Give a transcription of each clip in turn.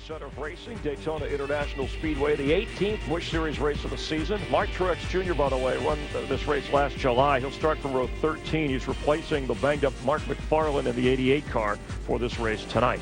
set of racing, Daytona International Speedway, the 18th Busch Series race of the season. Mark Truex Jr., by the way, won this race last July. He'll start from row 13. He's replacing the banged-up Mark McFarland in the 88 car for this race tonight.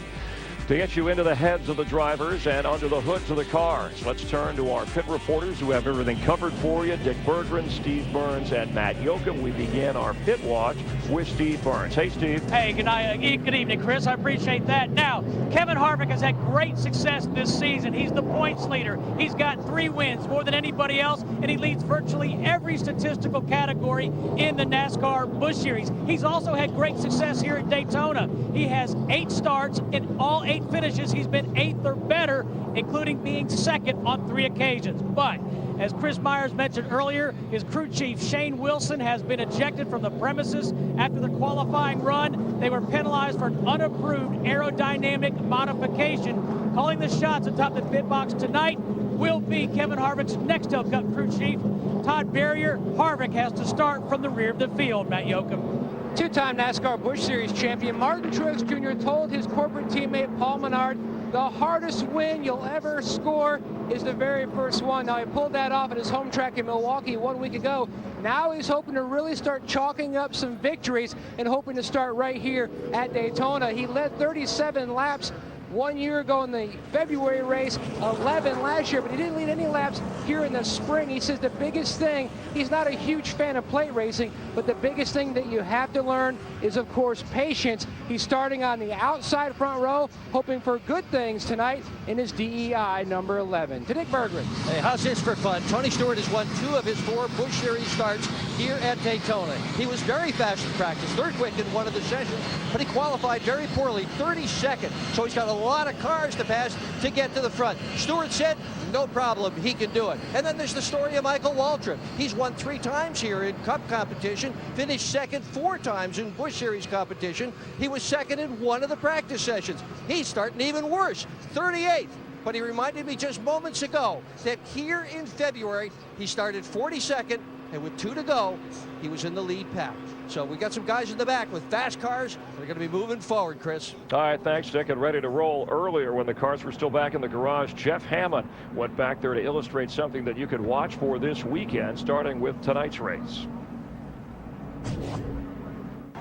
To get you into the heads of the drivers and under the hoods of the cars, let's turn to our pit reporters who have everything covered for you. Dick Berggren, Steve Burns, and Matt Yoakum. We begin our pit watch with Steve Burns. Hey, Steve. Hey, good evening, Chris. I appreciate that. Now, Kevin Harvick has had great success this season. He's the points leader. He's got 3 wins, more than anybody else, and he leads virtually every statistical category in the NASCAR Busch Series. He's also had great success here at Daytona. He has 8 starts in all 8 finishes. He's been 8th or better, including being 2nd on 3 occasions. But as Chris Myers mentioned earlier, his crew chief Shane Wilson has been ejected from the premises after the qualifying run. They were penalized for an unapproved aerodynamic modification. Calling the shots atop the pit box tonight will be Kevin Harvick's Nextel Cup crew chief, Todd Berrier. Harvick has to start from the rear of the field. Matt Yoakum. 2-time NASCAR Busch Series champion Martin Truex Jr. told his corporate teammate Paul Menard, the hardest win you'll ever score is the very first one. Now, he pulled that off at his home track in Milwaukee 1 week ago. Now he's hoping to really start chalking up some victories and hoping to start right here at Daytona. He led 37 laps 1 year ago in the February race, 11 last year, but he didn't lead any laps here in the spring. He says the biggest thing, he's not a huge fan of plate racing, but the biggest thing that you have to learn is, of course, patience. He's starting on the outside front row, hoping for good things tonight in his DEI number 11. To Dick Berggren. Hey, how's this for fun? Tony Stewart has won 2 of his 4 Busch Series starts here at Daytona. He was very fast in practice, 3rd quick in one of the sessions, but he qualified very poorly, 32nd. So he's got a lot of cars to pass to get to the front. Stewart said, no problem, he can do it. And then there's the story of Michael Waltrip. He's won 3 times here in Cup competition, finished 2nd 4 times in Busch Series competition. He was 2nd in one of the practice sessions. He's starting even worse, 38th. But he reminded me just moments ago that here in February, he started 42nd, and with 2 to go, he was in the lead pack. So we got some guys in the back with fast cars. They're going to be moving forward, Chris. All right, thanks, Dick. And ready to roll. Earlier, when the cars were still back in the garage, Jeff Hammond went back there to illustrate something that you could watch for this weekend, starting with tonight's race.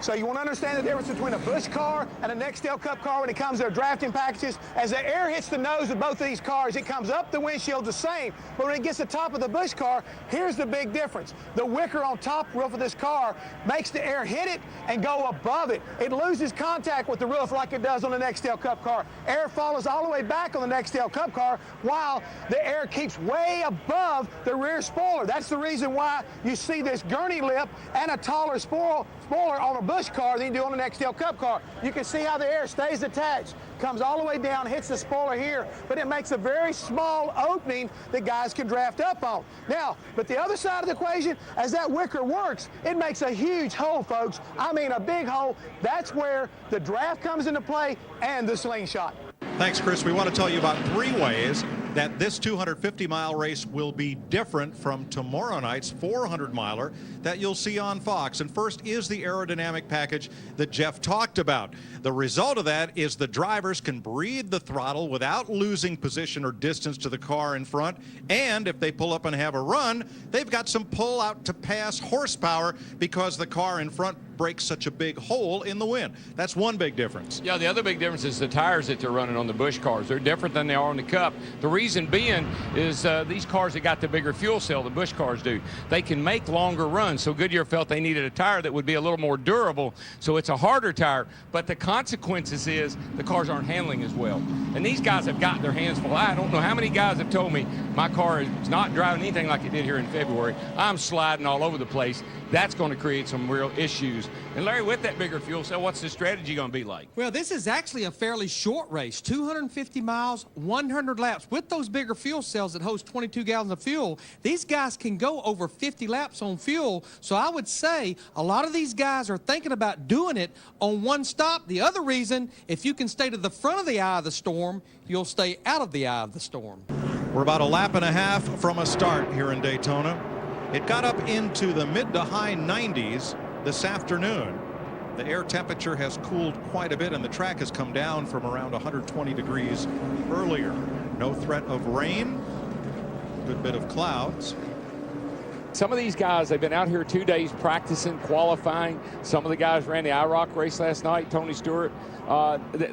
So you want to understand the difference between a Busch car and a Nextel Cup car when it comes to their drafting packages. As the air hits the nose of both of these cars, it comes up the windshield the same. But when it gets to the top of the Busch car, here's the big difference. The wicker on top roof of this car makes the air hit it and go above it. It loses contact with the roof like it does on the Nextel Cup car. Air follows all the way back on the Nextel Cup car while the air keeps way above the rear spoiler. That's the reason why you see this gurney lip and a taller spoiler on a Busch car than you do on the Nextel Cup car. You can see how the air stays attached, comes all the way down, hits the spoiler here, but it makes a very small opening that guys can draft up on. Now, but the other side of the equation, as that wicker works, it makes a huge hole, folks. I mean, a big hole. That's where the draft comes into play and the slingshot. Thanks, Chris. We want to tell you about 3 ways that this 250-mile race will be different from tomorrow night's 400-miler that you'll see on Fox. And first is the aerodynamic package that Jeff talked about. The result of that is the drivers can breathe the throttle without losing position or distance to the car in front. And if they pull up and have a run, they've got some pull out to pass horsepower because the car in front breaks such a big hole in the wind. That's one big difference. Yeah, the other big difference is the tires that they're running on the Busch cars. They're different than they are on the Cup. The reason being is these cars that got the bigger fuel cell, the Busch cars do, they can make longer runs. So Goodyear felt they needed a tire that would be a little more durable, so it's a harder tire. But the consequences is the cars aren't handling as well. And these guys have gotten their hands full. I don't know how many guys have told me my car is not driving anything like it did here in February. I'm sliding all over the place. That's going to create some real issues. And Larry, with that bigger fuel cell, what's the strategy going to be like? Well, this is actually a fairly short race, 250 miles, 100 laps. With those bigger fuel cells that host 22 gallons of fuel, these guys can go over 50 laps on fuel. So I would say a lot of these guys are thinking about doing it on one stop. The other reason, if you can stay to the front of the eye of the storm, you'll stay out of the eye of the storm. We're about a lap and a half from a start here in Daytona. It got up into the mid to high 90s this afternoon. The air temperature has cooled quite a bit, and the track has come down from around 120 degrees earlier. No threat of rain. Good bit of clouds. Some of these guys, they've been out here 2 days practicing, qualifying. Some of the guys ran the IROC race last night, Tony Stewart.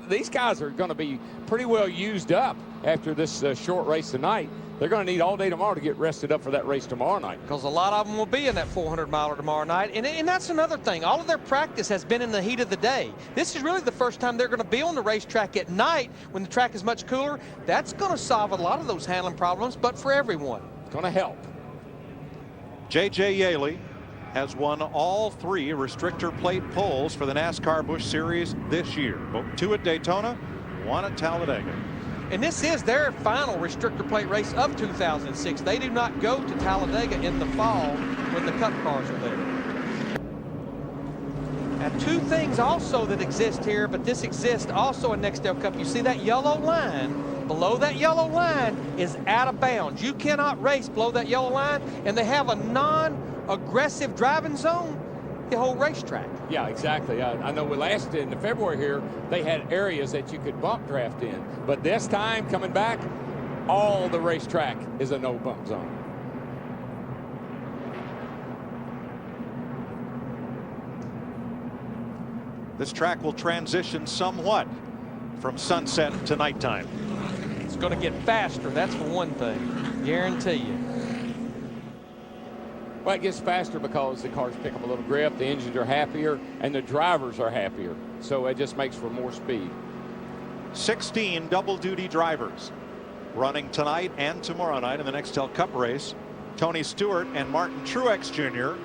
These guys are going to be pretty well used up after this short race tonight. They're going to need all day tomorrow to get rested up for that race tomorrow night. Because a lot of them will be in that 400-miler tomorrow night. And that's another thing. All of their practice has been in the heat of the day. This is really the first time they're going to be on the racetrack at night when the track is much cooler. That's going to solve a lot of those handling problems, but for everyone. It's going to help. J.J. Yeley has won all 3 restrictor plate poles for the NASCAR Busch Series this year. 2 at Daytona, 1 at Talladega. And this is their final restrictor plate race of 2006. They do not go to Talladega in the fall when the Cup cars are there. Now, 2 things also that exist here, but this exists also in Nextel Cup. You see that yellow line? Below that yellow line is out of bounds. You cannot race below that yellow line, and they have a non-aggressive driving zone the whole racetrack. Yeah, exactly. I know last in February here, they had areas that you could bump draft in. But this time, coming back, all the racetrack is a no bump zone. This track will transition somewhat from sunset to nighttime. It's going to get faster, that's for one thing. Guarantee you. Well, it gets faster because the cars pick up a little grip, the engines are happier, and the drivers are happier. So it just makes for more speed. 16 double-duty drivers running tonight and tomorrow night in the Nextel Cup race. Tony Stewart and Martin Truex Jr.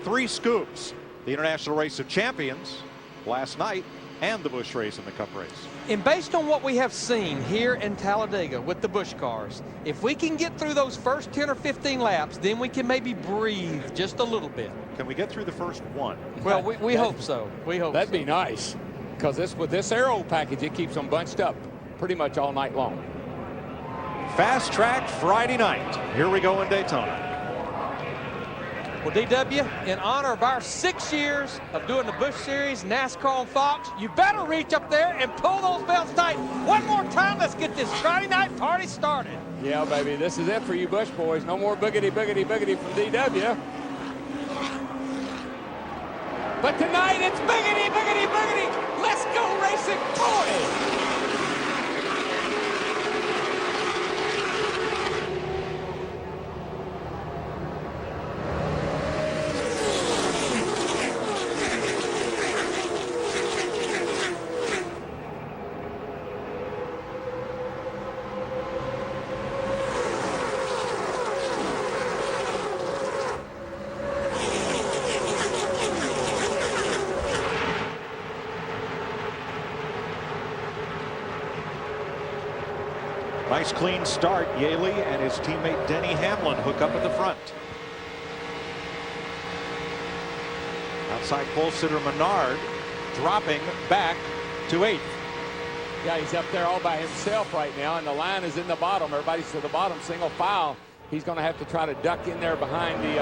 3 scoops. The International Race of Champions last night and the Busch race and the Cup race. And based on what we have seen here in Talladega with the Busch cars, if we can get through those first 10 or 15 laps, then we can maybe breathe just a little bit. Can we get through the first 1? Well, we hope so. We hope that'd be nice, because with this aero package, it keeps them bunched up pretty much all night long. Fast track Friday night. Here we go in Daytona. Well, DW, in honor of our 6 years of doing the Busch Series, NASCAR on Fox, you better reach up there and pull those belts tight. One more time, let's get this Friday night party started. Yeah, baby, this is it for you Busch boys. No more boogity, boogity, boogity from DW. But tonight, it's boogity, boogity, boogity. Let's go racing, boys. Nice clean start. Yeley and his teammate Denny Hamlin hook up at the front. Outside pole sitter Menard dropping back to 8th. Yeah, he's up there all by himself right now, and the line is in the bottom. Everybody's to the bottom, single file. He's going to have to try to duck in there behind the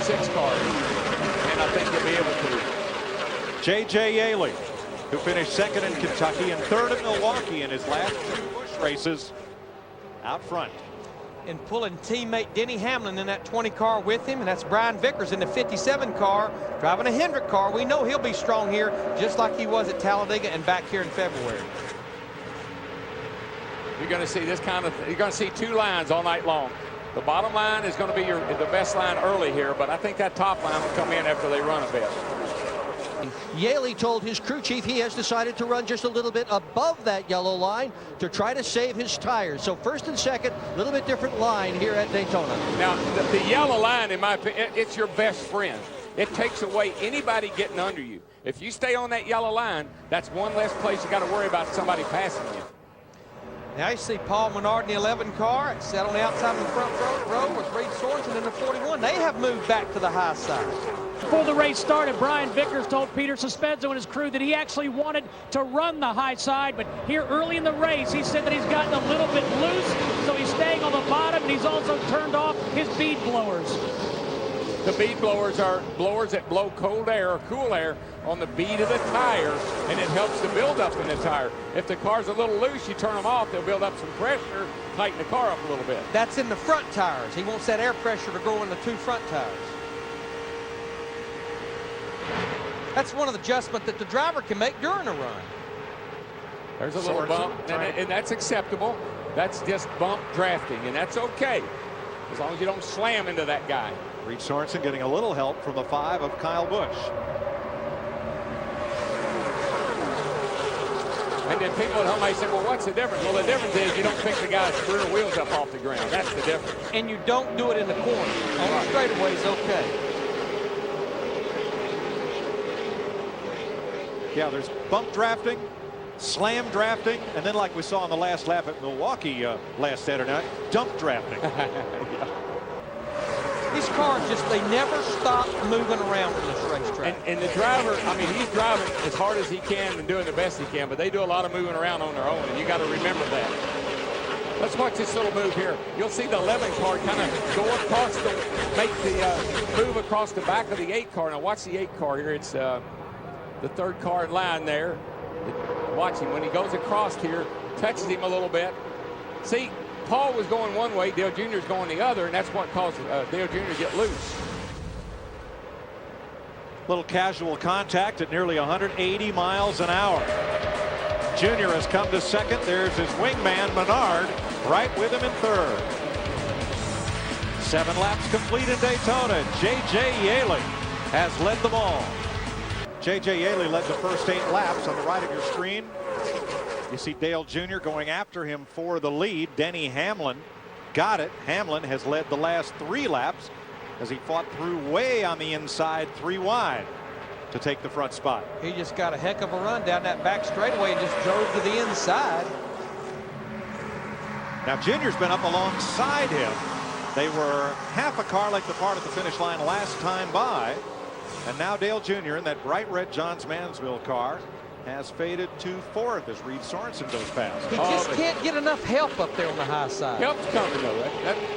06 car, and I think he'll be able to. J.J. Yeley, who finished 2nd in Kentucky and 3rd at Milwaukee in his last 2 Busch races, out front. And pulling teammate Denny Hamlin in that 20 car with him, and that's Brian Vickers in the 57 car driving a Hendrick car. We know he'll be strong here just like he was at Talladega and back here in February. You're going to see this kind of you're going to see 2 lines all night long. The bottom line is going to be the best line early here, but I think that top line will come in after they run a bit. Yeley told his crew chief he has decided to run just a little bit above that yellow line to try to save his tires. So 1st and 2nd, a little bit different line here at Daytona. Now, the yellow line, in my opinion, it's your best friend. It takes away anybody getting under you. If you stay on that yellow line, that's one less place you got to worry about somebody passing you. Now you see Paul Menard in the 11 car. It's set on the outside of the front row with Reed Sorensen in the 41. They have moved back to the high side. Before the race started, Brian Vickers told Peter Suspenzo and his crew that he actually wanted to run the high side, but here early in the race, he said that he's gotten a little bit loose, so he's staying on the bottom, and he's also turned off his bead blowers. The bead blowers are blowers that blow cold air or cool air on the bead of the tire, and it helps the buildup in the tire. If the car's a little loose, you turn them off, they'll build up some pressure, tighten the car up a little bit. That's in the front tires. He wants that air pressure to go in the 2 front tires. That's one of the adjustments that the driver can make during a run. There's a little bump, and that's acceptable. That's just bump drafting, and that's okay, as long as you don't slam into that guy. Reed Sorensen getting a little help from the 5 of Kyle Busch. And then people at home may say, well, what's the difference? Well, the difference is you don't pick the guy's rear wheels up off the ground. That's the difference. And you don't do it in the corner. On the straightaways, okay. Yeah, there's bump drafting, slam drafting, and then like we saw on the last lap at Milwaukee last Saturday night, dump drafting. Yeah. These cars just, they never stop moving around in this racetrack. And the driver, I mean, he's driving as hard as he can and doing the best he can, but they do a lot of moving around on their own, and you got to remember that. Let's watch this little move here. You'll see the 11 car kind of go across make the move across the back of the 8 car. Now watch the 8 car here. It's the 3rd car in line there. Watch him when he goes across here, touches him a little bit. See, Paul was going one way, Dale Jr. is going the other, and that's what caused Dale Jr. to get loose. Little casual contact at nearly 180 miles an hour. Junior has come to 2nd. There's his wingman, Menard, right with him in 3rd. 7 laps complete in Daytona. J.J. Yeley has led them all. J.J. Yeley led the first 8 laps. On the right of your screen, you see Dale Jr. going after him for the lead. Denny Hamlin got it. Hamlin has led the last 3 laps as he fought through way on the inside 3 wide to take the front spot. He just got a heck of a run down that back straightaway and just drove to the inside. Now Junior's been up alongside him. They were half a car length apart at the finish line last time by. And now Dale Jr. in that bright red Johns Mansville car has faded to 4th as Reed Sorensen goes past. He just can't get enough help up there on the high side. Help's coming though.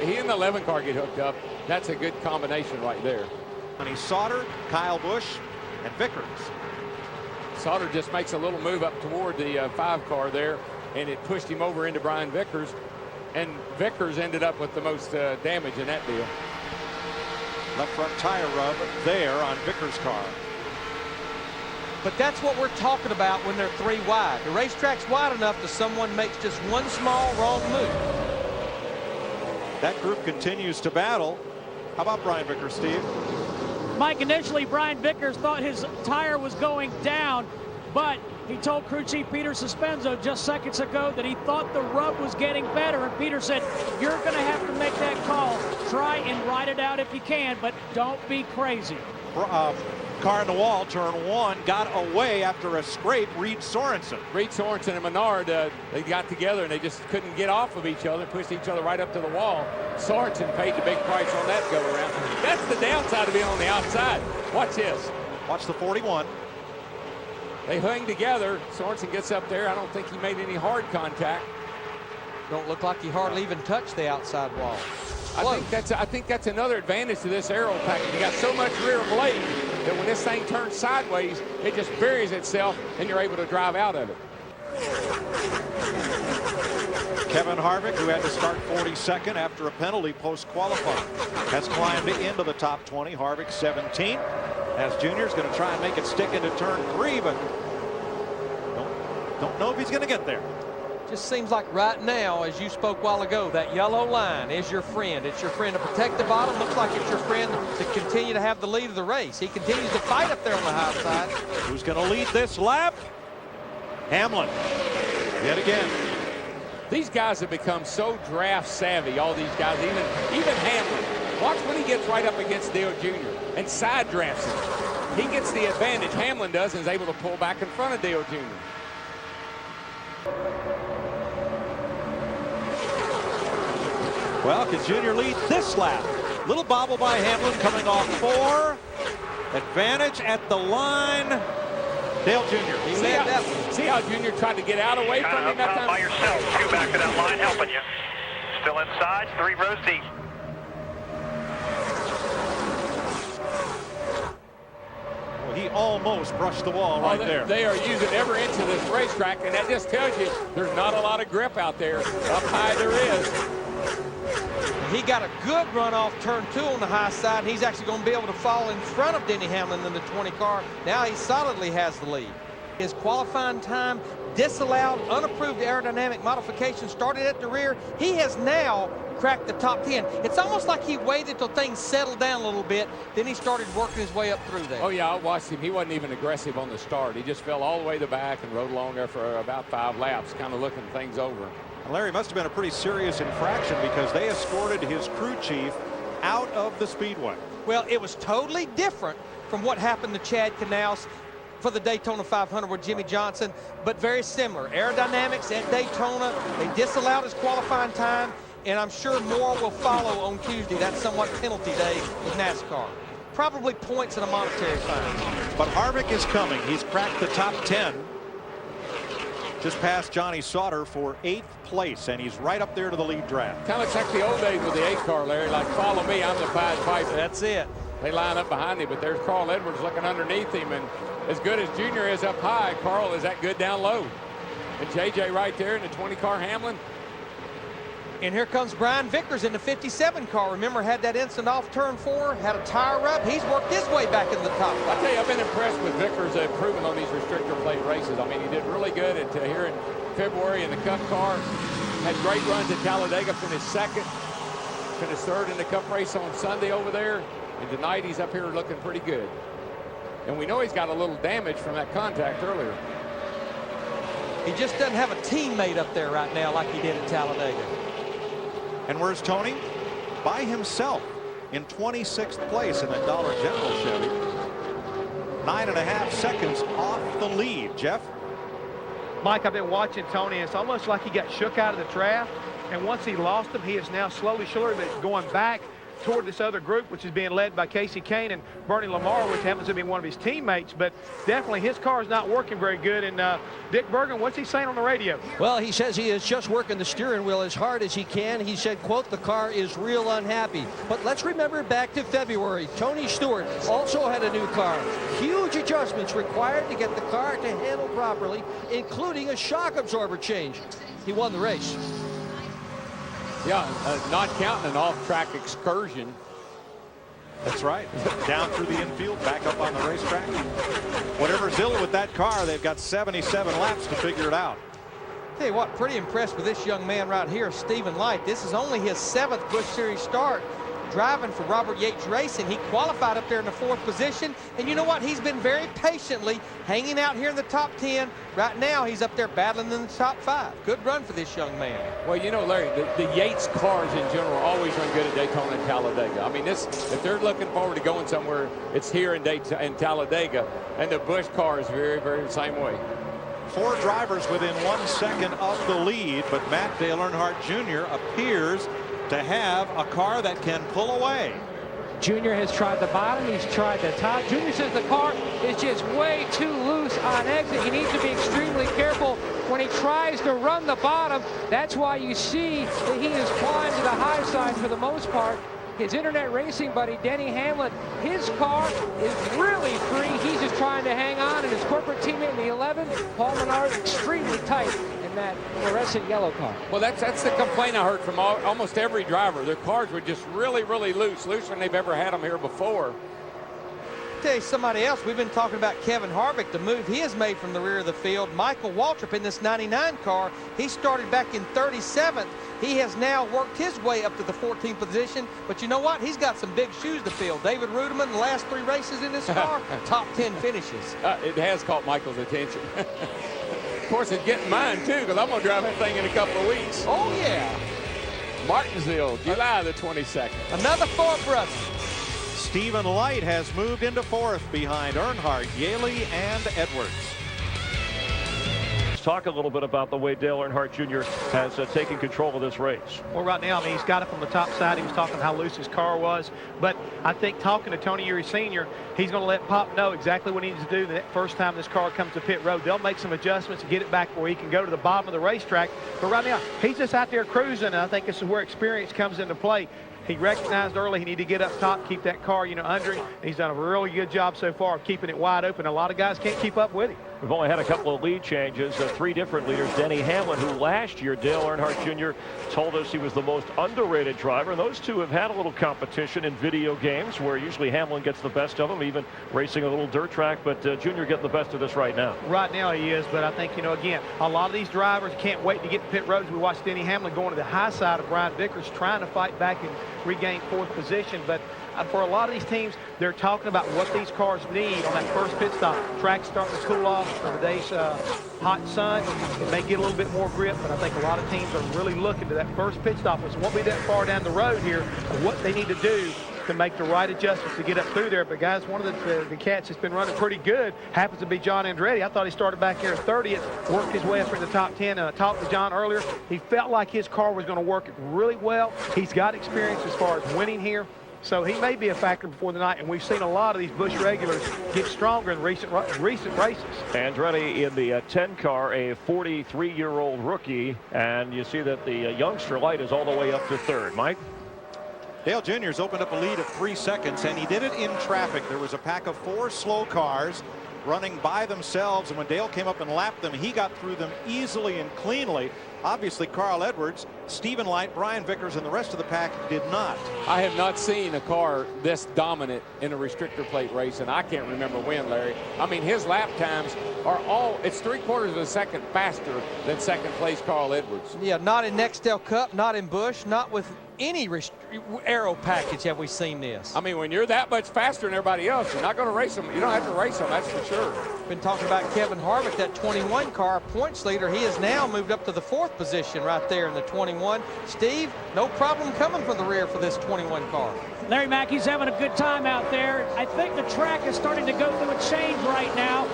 He and the 11 car get hooked up. That's a good combination right there. Sauter, Kyle Busch, and Vickers. Sauter just makes a little move up toward the 5 car there, and it pushed him over into Brian Vickers. And Vickers ended up with the most damage in that deal. Left front tire rub there on Vickers' car. But that's what we're talking about when they're 3 wide. The racetrack's wide enough that someone makes just one small wrong move. That group continues to battle. How about Brian Vickers, Steve? Mike, initially Brian Vickers thought his tire was going down, but he told crew chief Peter Suspenzo just seconds ago that he thought the rub was getting better, and Peter said, you're going to have to make that call. Try and ride it out if you can, but don't be crazy. Car in the wall, turn 1, got away after a scrape. Reed Sorensen and Menard, they got together and they just couldn't get off of each other, pushed each other right up to the wall. Sorensen paid the big price on that go around. That's the downside of being on the outside. Watch this. Watch the 41. They hung together. Sorensen gets up there. I don't think he made any hard contact. Don't look like he hardly even touched the outside wall. I think that's another advantage to this aero package. You got so much rear blade that when this thing turns sideways, it just buries itself and you're able to drive out of it. Kevin Harvick, who had to start 42nd after a penalty post-qualifying, has climbed into the top 20. Harvick 17. As Junior's going to try and make it stick into turn 3, but don't know if he's going to get there. Just seems like right now, as you spoke a while ago, that yellow line is your friend. It's your friend to protect the bottom. Looks like it's your friend to continue to have the lead of the race. He continues to fight up there on the high side. Who's going to lead this lap? Hamlin. Yet again. These guys have become so draft savvy, all these guys, even Hamlin. Watch when he gets right up against Dale Jr. and side drafts him. He gets the advantage, Hamlin does, and is able to pull back in front of Dale Jr. Well, can Junior lead this lap? Little bobble by Hamlin coming off 4. Advantage at the line. Dale Jr. He led that one. See how Junior tried to get out away from him that time? By yourself, 2 back to that line, helping you. Still inside, 3 rows deep. Well, he almost brushed the wall right there. They are using every inch of this racetrack, and that just tells you there's not a lot of grip out there. Up high there is. He got a good run off turn 2 on the high side. He's actually going to be able to fall in front of Denny Hamlin in the 20 car. Now he solidly has the lead. His qualifying time, disallowed, unapproved aerodynamic modification started at the rear. He has now cracked the top 10. It's almost like he waited till things settled down a little bit, then he started working his way up through there. Oh yeah, I watched him. He wasn't even aggressive on the start. He just fell all the way to the back and rode along there for about 5 laps, kind of looking things over. Larry, must have been a pretty serious infraction because they escorted his crew chief out of the speedway. Well, it was totally different from what happened to Chad Knaus for the Daytona 500 with Jimmy Johnson, but very similar. Aerodynamics at Daytona, they disallowed his qualifying time, and I'm sure more will follow on Tuesday. That's somewhat penalty day with NASCAR. Probably points and a monetary fine. But Harvick is coming. He's cracked the top 10. Just past Johnny Sauter for 8th place, and he's right up there to the lead draft. Kind of looks like the old days with the 8 car, Larry. Like, follow me, I'm the Pied Piper. That's it. They line up behind him, but there's Carl Edwards looking underneath him, and as good as Junior is up high, Carl is that good down low. And JJ right there in the 20 car Hamlin. And here comes Brian Vickers in the 57 car. Remember, had that incident off turn 4, had a tire rub. He's worked his way back in the top. I tell you, I've been impressed with Vickers' improvement on these restrictor plate races. I mean, he did really good at here in February in the Cup car. Had great runs at Talladega, finished 2nd, finished 3rd in the Cup race on Sunday over there. And tonight he's up here looking pretty good. And we know he's got a little damage from that contact earlier. He just doesn't have a teammate up there right now like he did at Talladega. And where's Tony? By himself in 26th place in that Dollar General Chevy. 9.5 seconds off the lead. Jeff? Mike, I've been watching Tony. It's almost like he got shook out of the draft. And once he lost him, he is now slowly, going back toward this other group, which is being led by Casey Kane and Bernie Lamar, which happens to be one of his teammates. But definitely his car is not working very good. And Dick Bergen, what's he saying on the radio? Well, he says he is just working the steering wheel as hard as he can. He said, quote, the car is real unhappy. But let's remember back to February. Tony Stewart also had a new car. Huge adjustments required to get the car to handle properly, including a shock absorber change. He won the race. Yeah, not counting an off-track excursion. That's right. Down through the infield, back up on the racetrack. Whatever's ill with that car, they've got 77 laps to figure it out. Tell you what, pretty impressed with this young man right here, Stephen Light. This is only his 7th Busch Series start driving for Robert Yates Racing. He qualified up there in the 4th position, and you know what? He's been very patiently hanging out here in the top 10. Right now, he's up there battling in the top 5. Good run for this young man. Well, you know, Larry, the Yates cars in general always run good at Daytona and Talladega. I mean, if they're looking forward to going somewhere, it's here in Talladega, and the Busch car is very, very the same way. 4 drivers within 1 second of the lead, but Matt Dale Earnhardt Jr. appears to have a car that can pull away. Junior has tried the bottom, he's tried the top. Junior says the car is just way too loose on exit. He needs to be extremely careful when he tries to run the bottom. That's why you see that he has climbed to the high side for the most part. His internet racing buddy, Denny Hamlin, his car is really free. He's just trying to hang on, and his corporate teammate in the 11, Paul Menard, extremely tight in that fluorescent yellow car. Well, that's the complaint I heard from almost every driver. Their cars were just really, really loose, looser than they've ever had them here before. Tell you somebody else, we've been talking about Kevin Harvick, the move he has made from the rear of the field. Michael Waltrip in this 99 car, he started back in 37th. He has now worked his way up to the 14th position, but you know what? He's got some big shoes to fill. David Ruderman, the last 3 races in this car, top 10 finishes. It has caught Michael's attention. Of course, it's getting mine, too, because I'm going to drive that thing in a couple of weeks. Oh, yeah. Martinsville, July the 22nd. Another 4 brothers. Stephen Light has moved into 4th behind Earnhardt, Yeley, and Edwards. Let's talk a little bit about the way Dale Earnhardt Jr. has taken control of this race. Well, right now, I mean, he's got it from the top side. He was talking how loose his car was. But I think talking to Tony Eury Sr., he's going to let Pop know exactly what he needs to do the first time this car comes to pit road. They'll make some adjustments to get it back where he can go to the bottom of the racetrack. But right now, he's just out there cruising, and I think this is where experience comes into play. he recognized early he needed to get up top, keep that car, under him. He's done a really good job so far of keeping it wide open. A lot of guys can't keep up with him. We've only had a couple of lead changes, 3 different leaders. Denny Hamlin, who last year, Dale Earnhardt Jr. told us he was the most underrated driver. And those two have had a little competition in video games where usually Hamlin gets the best of them, even racing a little dirt track. But Jr. getting the best of this right now. Right now he is, but I think, again, a lot of these drivers can't wait to get to pit roads. We watched Denny Hamlin going to the high side of Brian Vickers, trying to fight back and regain 4th position. But for a lot of these teams, they're talking about what these cars need on that first pit stop. Track's starting to cool off for the day's hot sun. It may get a little bit more grip, but I think a lot of teams are really looking to that first pit stop, which won't be that far down the road here, of what they need to do to make the right adjustments to get up through there. But guys, one of the cats that's been running pretty good happens to be John Andretti. I thought he started back here at 30th, worked his way up in the top 10. Talked to John earlier. He felt like his car was going to work really well. He's got experience as far as winning here. So he may be a factor before the night, and we've seen a lot of these Busch regulars get stronger in recent races. Andretti in the 10 car, a 43-year-old rookie, and you see that the youngster light is all the way up to 3rd. Mike? Dale Jr.'s opened up a lead of 3 seconds, and he did it in traffic. There was a pack of 4 slow cars running by themselves, and when Dale came up and lapped them, he got through them easily and cleanly. Obviously, Carl Edwards, Stephen Light, Brian Vickers, and the rest of the pack did not. I have not seen a car this dominant in a restrictor plate race, and I can't remember when, Larry. I mean, his lap times are it's 3/4 of a second faster than 2nd place Carl Edwards. Yeah, not in Nextel Cup, not in Busch, not with any aero package have we seen this. I mean, when you're that much faster than everybody else, you're not going to race them. You don't have to race them, that's for sure. Been talking about Kevin Harvick, that 21 car points leader. He has now moved up to the 4th position right there in the 21. Steve, no problem coming from the rear for this 21 car. Larry Mackey's having a good time out there. I think the track is starting to go through a change right now.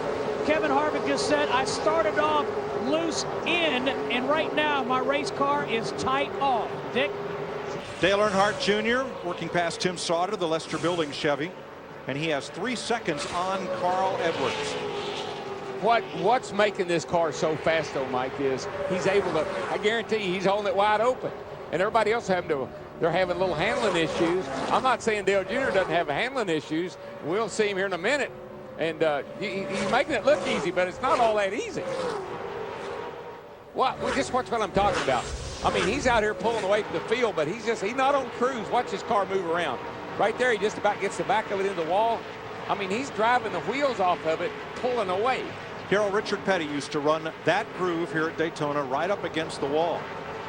Kevin Harvick just said, I started off loose in, and right now my race car is tight off. Dick? Dale Earnhardt Jr. working past Tim Sauter, the Lester Building Chevy, and he has 3 seconds on Carl Edwards. What's making this car so fast, though, Mike, is he's able to, I guarantee you, he's holding it wide open. And everybody else they're having little handling issues. I'm not saying Dale Jr. doesn't have handling issues. We'll see him here in a minute. And he's making it look easy, but it's not all that easy. Just watch what I'm talking about. I mean, he's out here pulling away from the field, but he's not on cruise. Watch his car move around. Right there, he just about gets the back of it into the wall. I mean, he's driving the wheels off of it, pulling away. Carroll Richard Petty used to run that groove here at Daytona right up against the wall.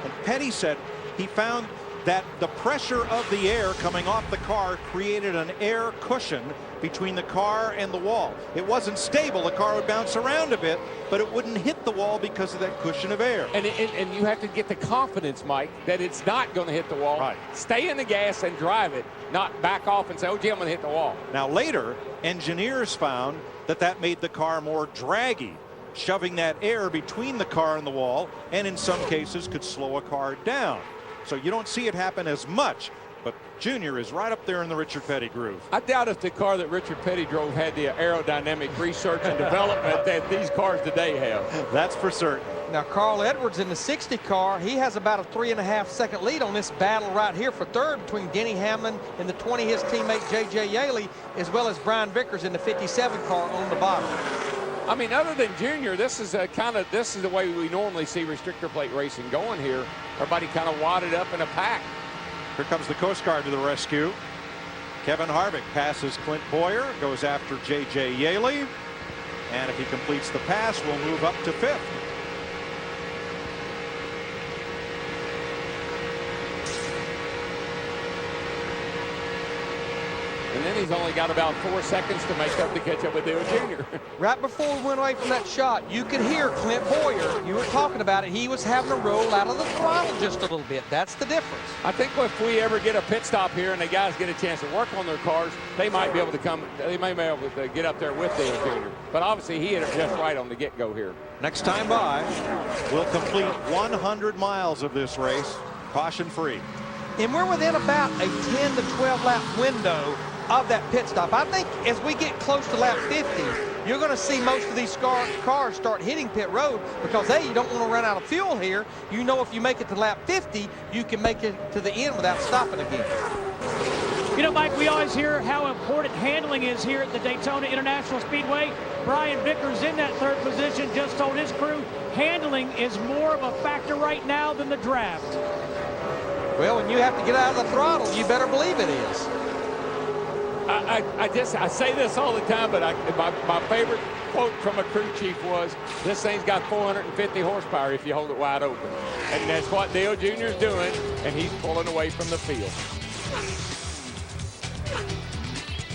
And Petty said he found that the pressure of the air coming off the car created an air cushion between the car and the wall. It wasn't stable. The car would bounce around a bit, but it wouldn't hit the wall because of that cushion of air. And you have to get the confidence, Mike, that it's not going to hit the wall. Right. Stay in the gas and drive it, not back off and say, oh, gee, I'm going to hit the wall. Now, later, engineers found that made the car more draggy, shoving that air between the car and the wall, and in some cases could slow a car down. So you don't see it happen as much, but Junior is right up there in the Richard Petty groove. I doubt if the car that Richard Petty drove had the aerodynamic research and development that these cars today have. That's for certain. Now, Carl Edwards in the 60 car, he has about a 3.5-second lead on this battle right here for 3rd between Denny Hamlin and the 20, his teammate J.J. Yeley, as well as Brian Vickers in the 57 car on the bottom. I mean, other than Junior, this is the way we normally see restrictor plate racing going here. Everybody kind of wadded up in a pack. Here comes the Coast Guard to the rescue. Kevin Harvick passes Clint Boyer, goes after J.J. Yeley, and if he completes the pass, we'll move up to 5th. And then he's only got about 4 seconds to make up to catch up with Dale Jr. Right before we went away from that shot, you could hear Clint Boyer. You were talking about it. He was having to roll out of the throttle just a little bit. That's the difference. I think if we ever get a pit stop here and the guys get a chance to work on their cars, they might be able to get up there with Dale Jr. But obviously he hit it just right on the get-go here. Next time by, we'll complete 100 miles of this race, caution-free. And we're within about a 10 to 12 lap window of that pit stop. I think as we get close to lap 50, you're going to see most of these cars start hitting pit road because, A, you don't want to run out of fuel here. You know if you make it to lap 50, you can make it to the end without stopping again. You know, Mike, we always hear how important handling is here at the Daytona International Speedway. Brian Vickers in that third position just told his crew handling is more of a factor right now than the draft. Well, when you have to get out of the throttle, you better believe it is. I say this all the time, but my favorite quote from a crew chief was, this thing's got 450 horsepower if you hold it wide open. And that's what Dale Jr. is doing, and he's pulling away from the field.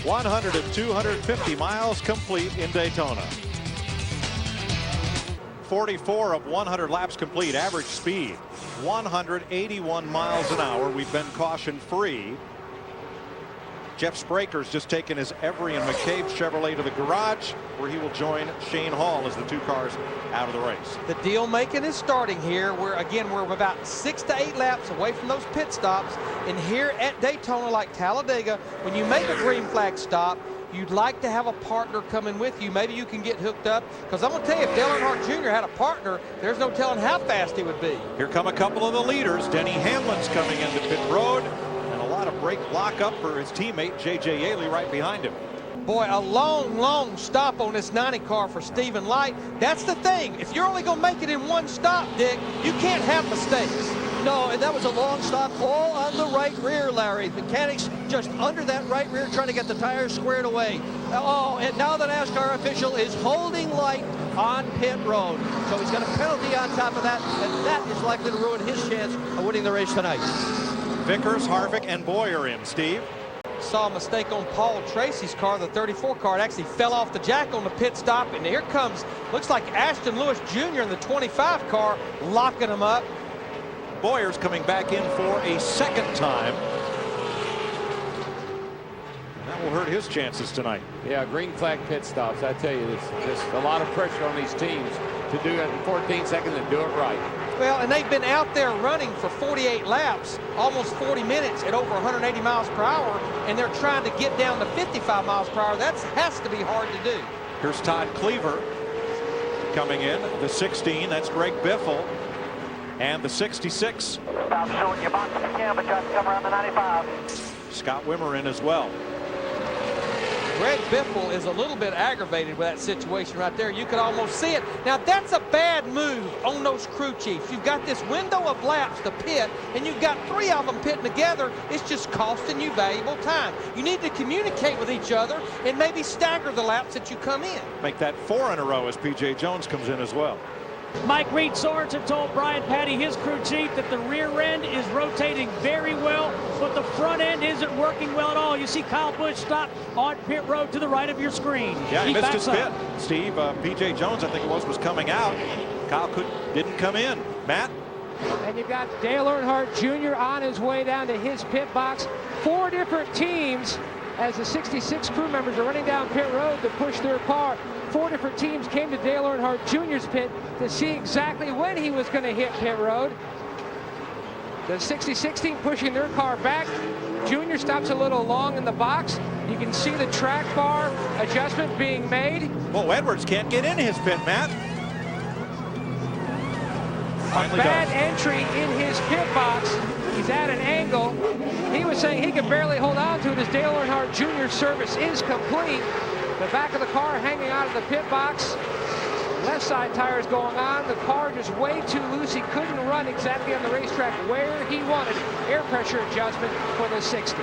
100 and 250 miles complete in Daytona. 44 of 100 laps complete. Average speed 181 miles an hour. We've been caution free. Jeff Spraker's just taken his Every and McCabe Chevrolet to the garage, where he will join Shane Hall as the two cars out of the race. The deal making is starting here. We're about 6 to 8 laps away from those pit stops. And here at Daytona, like Talladega, when you make a green flag stop, you'd like to have a partner coming with you. Maybe you can get hooked up. Because I'm going to tell you, if Dale Earnhardt Jr. had a partner, there's no telling how fast he would be. Here come a couple of the leaders. Denny Hamlin's coming into pit road. A lot of brake lockup for his teammate J.J. Yeley right behind him. Boy, a long stop on this 90 car for Stephen Light. That's the thing. If you're only going to make it in one stop, Dick, you can't have mistakes. No, and that was a long stop all on the right rear, Larry. Mechanics just under that right rear trying to get the tires squared away. Oh, and now the NASCAR official is holding Light on pit road. So he's got a penalty on top of that, and that is likely to ruin his chance of winning the race tonight. Vickers, Harvick, and Boyer in, Steve. Saw a mistake on Paul Tracy's car, the 34 car. It actually fell off the jack on the pit stop, and here comes, looks like Ashton Lewis Jr. in the 25 car, locking him up. Boyer's coming back in for a second time. And that will hurt his chances tonight. Yeah, green flag pit stops. I tell you, there's a lot of pressure on these teams to do it in 14 seconds and do it right. Well, and they've been out there running for 48 laps, almost 40 minutes at over 180 miles per hour, and they're trying to get down to 55 miles per hour. That has to be hard to do. Here's Todd Cleaver coming in, the 16. That's Greg Biffle. And the 66. Stop showing your box if you can, but try to come around the 95. Scott Wimmer in as well. Greg Biffle is a little bit aggravated with that situation right there. You could almost see it. Now, that's a bad move on those crew chiefs. You've got this window of laps to pit, and you've got 3 of them pitting together. It's just costing you valuable time. You need to communicate with each other and maybe stagger the laps that you come in. Make that 4 in a row as P.J. Jones comes in as well. Mike Reed Sorensen told Brian Patty, his crew chief, that the rear end is rotating very well, but the front end isn't working well at all. You see Kyle Busch stop on pit road to the right of your screen. Yeah, he missed his pit. Steve, P.J. Jones, I think it was coming out. Kyle didn't come in. Matt? And you've got Dale Earnhardt Jr. on his way down to his pit box. 4 different teams as the 66 crew members are running down pit road to push their car. 4 different teams came to Dale Earnhardt Jr.'s pit to see exactly when he was going to hit pit road. The 66 team pushing their car back. Junior stops a little long in the box. You can see the track bar adjustment being made. Well, Edwards can't get in his pit, Matt. A bad entry in his pit box. He's at an angle. He was saying he could barely hold on to it as Dale Earnhardt Jr.'s service is complete. The back of the car hanging out of the pit box. Left side tires going on. The car just way too loose. He couldn't run exactly on the racetrack where he wanted. Air pressure adjustment for the 60.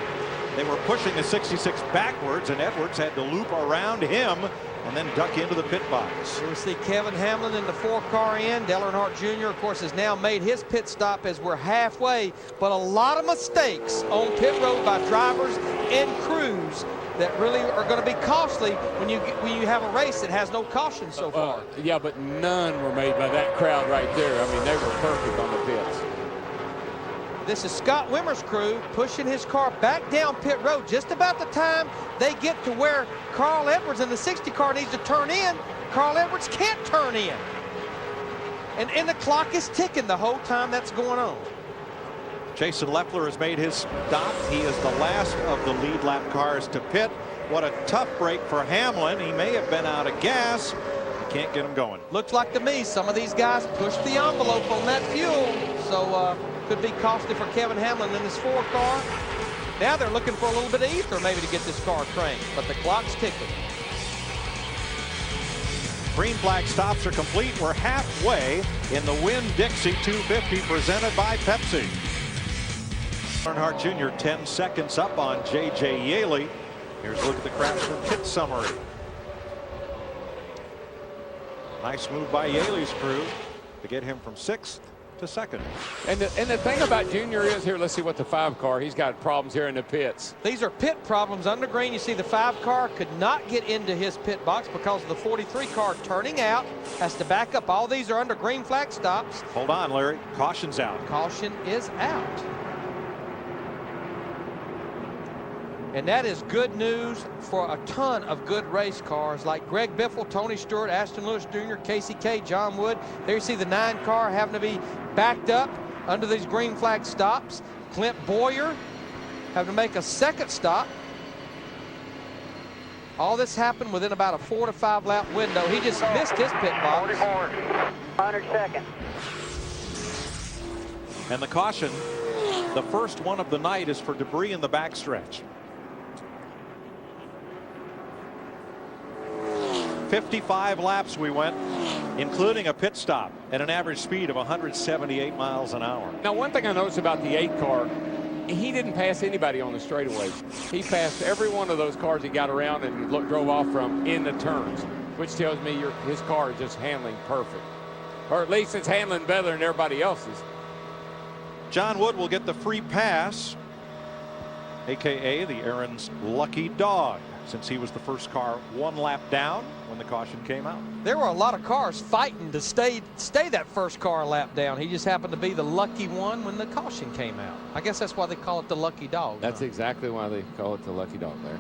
They were pushing the 66 backwards, and Edwards had to loop around him and then duck into the pit box. We see Kevin Hamlin in the 4-car in. Dale Earnhardt Jr., of course, has now made his pit stop as we're halfway. But a lot of mistakes on pit road by drivers and crews that really are going to be costly when you have a race that has no caution so far. Yeah, but none were made by that crowd right there. I mean, they were perfect on the pits. This is Scott Wimmer's crew pushing his car back down pit road just about the time they get to where Carl Edwards in the 60 car needs to turn in. Carl Edwards can't turn in. And the clock is ticking the whole time that's going on. Jason Leffler has made his stop. He is the last of the lead lap cars to pit. What a tough break for Hamlin. He may have been out of gas. Can't get him going. Looks like to me some of these guys pushed the envelope on that fuel, so could be costly for Kevin Hamlin in his 4 car. Now they're looking for a little bit of ether maybe to get this car cranked, but the clock's ticking. Green flag stops are complete. We're halfway in the Winn-Dixi 250 presented by Pepsi. Earnhardt Jr. 10 seconds up on J.J. Yeley. Here's a look at the Craftsman pit summary. Nice move by Yeley's crew to get him from 6th to 2nd. And the thing about Junior is here, let's see what the 5 car, he's got problems here in the pits. These are pit problems under green. You see the 5 car could not get into his pit box because of the 43 car turning out, has to back up. All these are under green flag stops. Hold on, Larry. Caution's out. Caution is out. And that is good news for a ton of good race cars like Greg Biffle, Tony Stewart, Ashton Lewis Jr., Casey K, John Wood. There you see the 9 car having to be backed up under these green flag stops. Clint Boyer having to make a 2nd stop. All this happened within about a 4 to 5 lap window. He just missed his pit box. 100 seconds. And the caution, the first one of the night, is for debris in the backstretch. 55 laps we went, including a pit stop at an average speed of 178 miles an hour. Now, one thing I noticed about the 8 car, he didn't pass anybody on the straightaways. He passed every one of those cars he got around and drove off from in the turns, which tells me his car is just handling perfect. Or at least it's handling better than everybody else's. John Wood will get the free pass, a.k.a. the Aaron's lucky dog, since he was the first car 1 lap down when the caution came out. There were a lot of cars fighting to stay that first car a lap down. He just happened to be the lucky one when the caution came out. I guess that's why they call it the lucky dog. That's exactly why they call it the lucky dog there.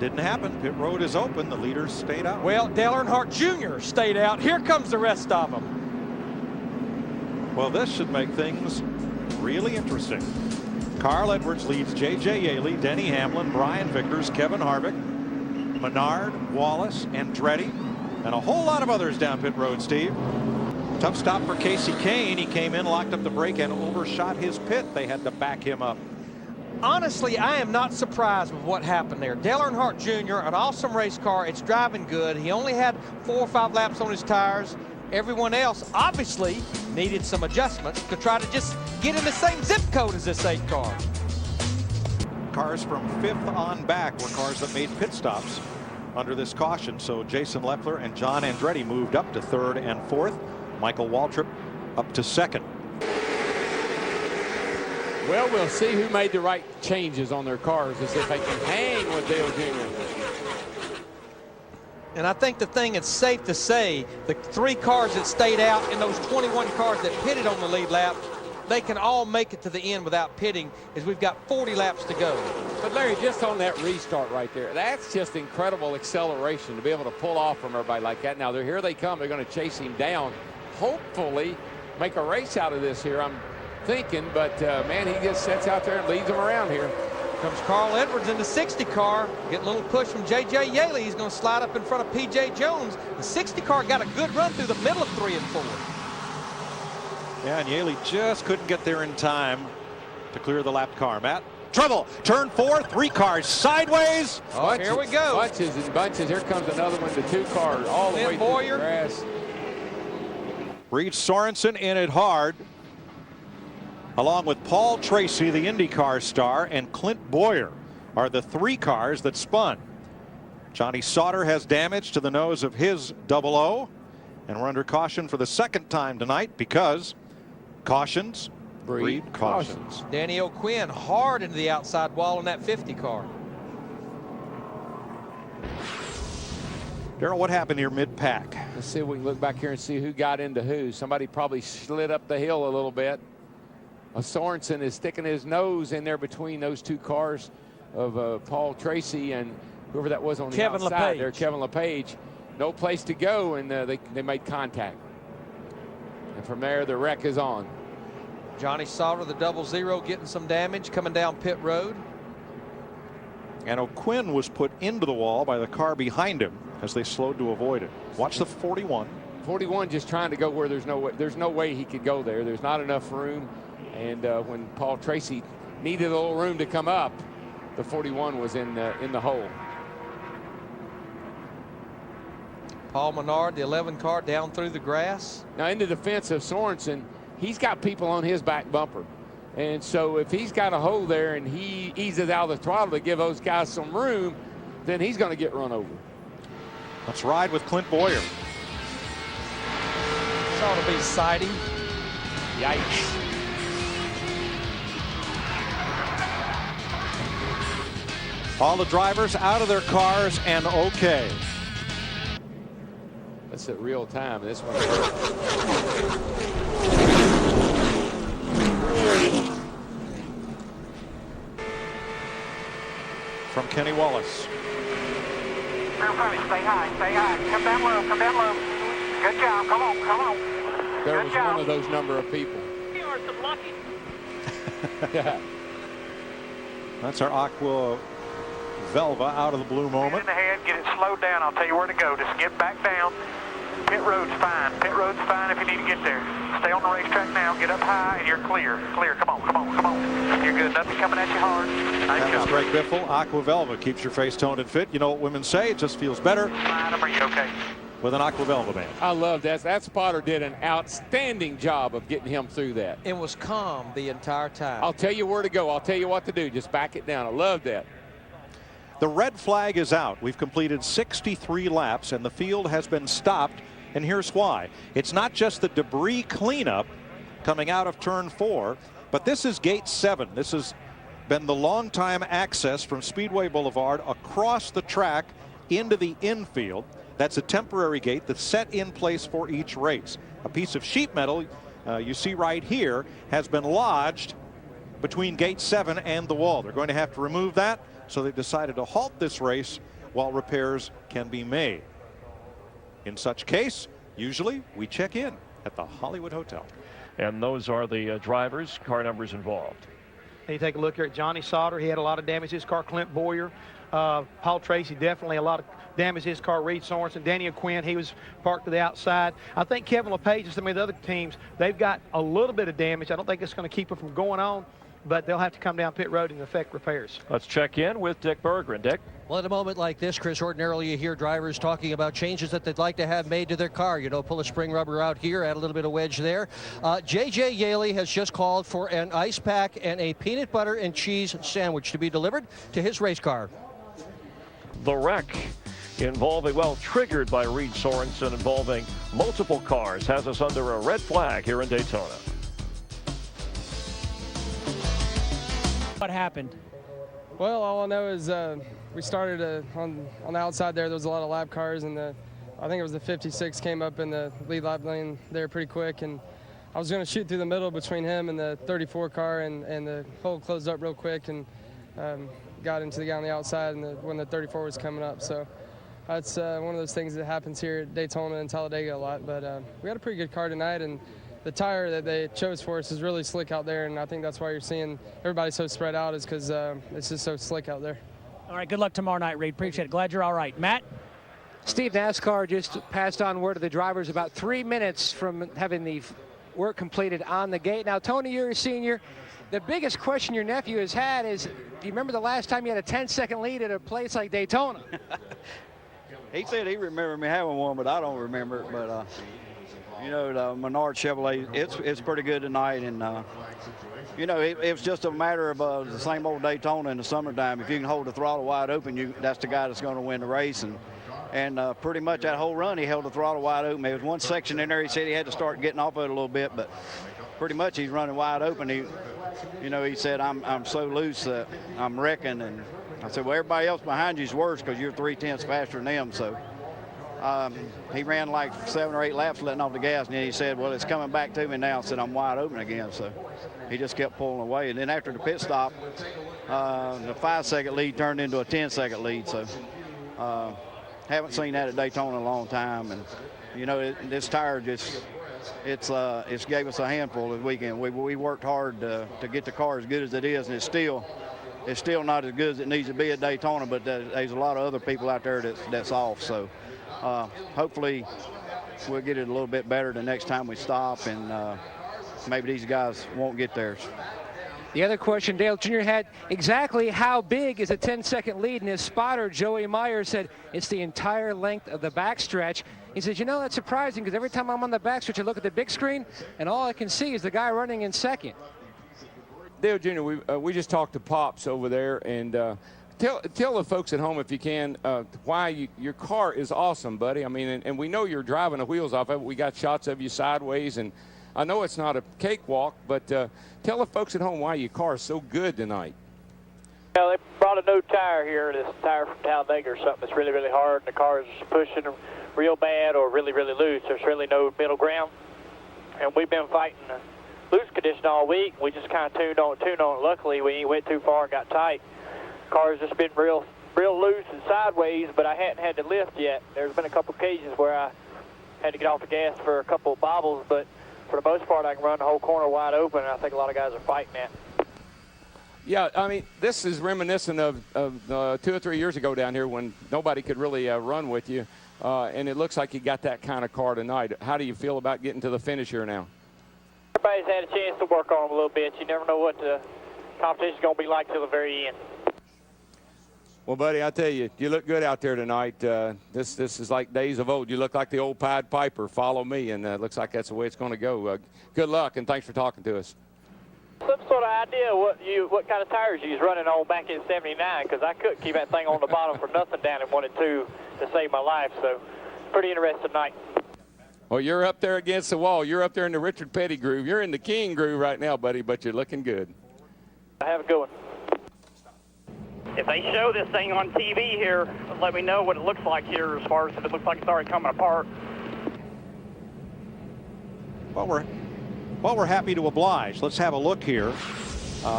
Didn't happen. Pit road is open. The leaders stayed out. Well, Dale Earnhardt Jr. stayed out. Here comes the rest of them. Well, this should make things really interesting. Carl Edwards leads J.J. Yeley, Denny Hamlin, Brian Vickers, Kevin Harvick, Menard, Wallace, Andretti, and a whole lot of others down pit road, Steve. Tough stop for Casey Kane. He came in, locked up the brake, and overshot his pit. They had to back him up. Honestly, I am not surprised with what happened there. Dale Earnhardt Jr., an awesome race car. It's driving good. He only had 4 or 5 laps on his tires. Everyone else obviously needed some adjustments to try to just get in the same zip code as this 8 car. Cars from 5th on back were cars that made pit stops under this caution. So Jason Leffler and John Andretti moved up to 3rd and 4th. Michael Waltrip up to 2nd. Well, we'll see who made the right changes on their cars as if they can hang with Dale Jr. And I think the thing it's safe to say, the 3 cars that stayed out and those 21 cars that pitted on the lead lap, they can all make it to the end without pitting, as we've got 40 laps to go. But Larry, just on that restart right there, that's just incredible acceleration to be able to pull off from everybody like that. Now, here they come. They're going to chase him down. Hopefully make a race out of this here, I'm thinking. But, man, he just sets out there and leads them around here. Comes Carl Edwards in the 60 car. Getting a little push from J.J. Yeley. He's going to slide up in front of P.J. Jones. The 60 car got a good run through the middle of 3 and 4. Yeah, and Yeley just couldn't get there in time to clear the lap car. Matt, trouble. Turn 4, 3 cars sideways. Oh, here we go. Bunches and bunches. Here comes another one, the 2 cars all the way through the grass. Reed Sorensen in it hard, along with Paul Tracy, the IndyCar star, and Clint Boyer are the 3 cars that spun. Johnny Sauter has damage to the nose of his 00, and we're under caution for the 2nd time tonight because cautions breed cautions. Danny O'Quinn hard into the outside wall in that 50 car. Darrell, what happened here mid-pack? Let's see if we can look back here and see who got into who. Somebody probably slid up the hill a little bit. Sorensen is sticking his nose in there between those 2 cars of Paul Tracy and whoever that was on the outside there, Kevin LePage. No place to go, and they made contact. And from there, the wreck is on. Johnny Sauter, the 00, getting some damage coming down pit road. And O'Quinn was put into the wall by the car behind him as they slowed to avoid it. Watch the 41. 41 just trying to go where there's no way he could go there. There's not enough room. And when Paul Tracy needed a little room to come up, the 41 was in the hole. Paul Menard, the 11 car, down through the grass. Now, in the defense of Sorensen, he's got people on his back bumper. And so if he's got a hole there and he eases out the throttle to give those guys some room, then he's going to get run over. Let's ride with Clint Boyer. This ought to be sighting. Yikes. All the drivers out of their cars and okay. That's at real time. This one. From Kenny Wallace. Stay high, stay high. Come down low, come down low. Good job, come on, come on. There was one of those number of people. You are so lucky. Yeah. That's our Aqua Velva out of the blue moment. In the head, get it slowed down. I'll tell you where to go. Just get back down. Pit road's fine. Pit road's fine if you need to get there. Stay on the racetrack now. Get up high and you're clear. Clear. Come on, come on, come on. You're good. Nothing coming at you hard. Nice That was job. Greg Biffle. Aqua Velva keeps your face toned and fit. You know what women say? It just feels better Are you okay? with an Aqua Velva band. I love that. That spotter did an outstanding job of getting him through that. It was calm the entire time. I'll tell you where to go. I'll tell you what to do. Just back it down. I love that. The red flag is out. We've completed 63 laps and the field has been stopped. And here's why. It's not just the debris cleanup coming out of turn 4, but this is gate 7. This has been the long time access from Speedway Boulevard across the track into the infield. That's a temporary gate that's set in place for each race. A piece of sheet metal you see right here has been lodged between gate 7 and the wall. They're going to have to remove that, so they've decided to halt this race while repairs can be made. In such case, usually we check in at the Hollywood Hotel. And those are the drivers, car numbers involved. And you take a look here at Johnny Sauter. He had a lot of damage to his car. Clint Boyer, Paul Tracy, definitely a lot of damage to his car. Reed Sorensen, Danny O'Quinn, he was parked to the outside. I think Kevin LePage and some of the other teams, they've got a little bit of damage. I don't think it's going to keep them from going on, but they'll have to come down pit road and effect repairs. Let's check in with Dick Berggren. Dick? Well, at a moment like this, Chris, ordinarily you hear drivers talking about changes that they'd like to have made to their car. You know, pull a spring rubber out here, add a little bit of wedge there. J.J. Yeley has just called for an ice pack and a peanut butter and cheese sandwich to be delivered to his race car. The wreck involving, well, triggered by Reed Sorensen, involving multiple cars, has us under a red flag here in Daytona. What happened? Well, all I know is we started on the outside there. There was a lot of lap cars, and I think it was the 56 came up in the lead lap lane there pretty quick, and I was going to shoot through the middle between him and the 34 car, and the hole closed up real quick and got into the guy on the outside when the 34 was coming up. So that's one of those things that happens here at Daytona and Talladega a lot. But we had a pretty good car tonight, and the tire that they chose for us is really slick out there, and I think that's why you're seeing everybody so spread out, is because it's just so slick out there. All right, good luck tomorrow night, Reed. Appreciate it. Glad you're all right. Matt? Steve, NASCAR just passed on word to the drivers about 3 minutes from having the work completed on the gate. Now, Tony, you're a senior. The biggest question your nephew has had is, do you remember the last time you had a 10-second lead at a place like Daytona? He said he remembered me having one, but I don't remember it. But, you know, the Menard Chevrolet, it's pretty good tonight. And, you know, it's just a matter of the same old Daytona in the summertime. If you can hold the throttle wide open, that's the guy that's going to win the race. And pretty much that whole run, he held the throttle wide open. There was one section in there he said he had to start getting off of it a little bit, but pretty much he's running wide open. You know, he said, I'm so loose that I'm wrecking. And I said, well, everybody else behind you is worse because you're 3/10 faster than them. So he ran like 7 or 8 laps letting off the gas, and then he said, well, it's coming back to me now. I said, I'm wide open again. So he just kept pulling away. And then after the pit stop, the 5-second lead turned into a 10-second lead. So haven't seen that at Daytona in a long time. And, you know, this tire just, it's gave us a handful this weekend. We worked hard to get the car as good as it is, and it's still it's still not as good as it needs to be at Daytona, but there's a lot of other people out there that's off. So hopefully we'll get it a little bit better the next time we stop, and maybe these guys won't get theirs. The other question Dale Jr. had, exactly how big is a 10-second lead? And his spotter, Joey Myers, said it's the entire length of the backstretch. He says, you know, that's surprising because every time I'm on the backstretch, I look at the big screen, and all I can see is the guy running in second. Dale Jr., we just talked to Pops over there, and tell the folks at home, if you can, why your car is awesome, buddy. I mean, and we know you're driving the wheels off of it. We got shots of you sideways, and I know it's not a cakewalk, but tell the folks at home why your car is so good tonight. Well, they brought a new tire here, this tire from Talladega or something that's really, really hard, and the car is pushing real bad or really, really loose. There's really no middle ground, and we've been fighting loose condition all week. We just kind of tuned on. Luckily, we ain't went too far and got tight. The car's just been real loose and sideways, but I hadn't had to lift yet. There's been a couple occasions where I had to get off the gas for a couple of bobbles, but for the most part, I can run the whole corner wide open, and I think a lot of guys are fighting that. Yeah, I mean, this is reminiscent of 2 or 3 years ago down here when nobody could really run with you, and it looks like you got that kind of car tonight. How do you feel about getting to the finish here now? Everybody's had a chance to work on them a little bit. You never know what the competition's going to be like till the very end. Well, buddy, I tell you, you look good out there tonight. This is like days of old. You look like the old Pied Piper. Follow me, and it looks like that's the way it's going to go. Good luck, and thanks for talking to us. Some sort of idea what kind of tires you was running on back in '79, because I couldn't keep that thing on the bottom for nothing down in 1 and 2 to save my life. So, pretty interesting night. Well, you're up there against the wall. You're up there in the Richard Petty groove. You're in the King groove right now, buddy, but you're looking good. Have a good one. If they show this thing on TV here, let me know what it looks like here as far as if it looks like it's already coming apart. Well, we're happy to oblige. Let's have a look here.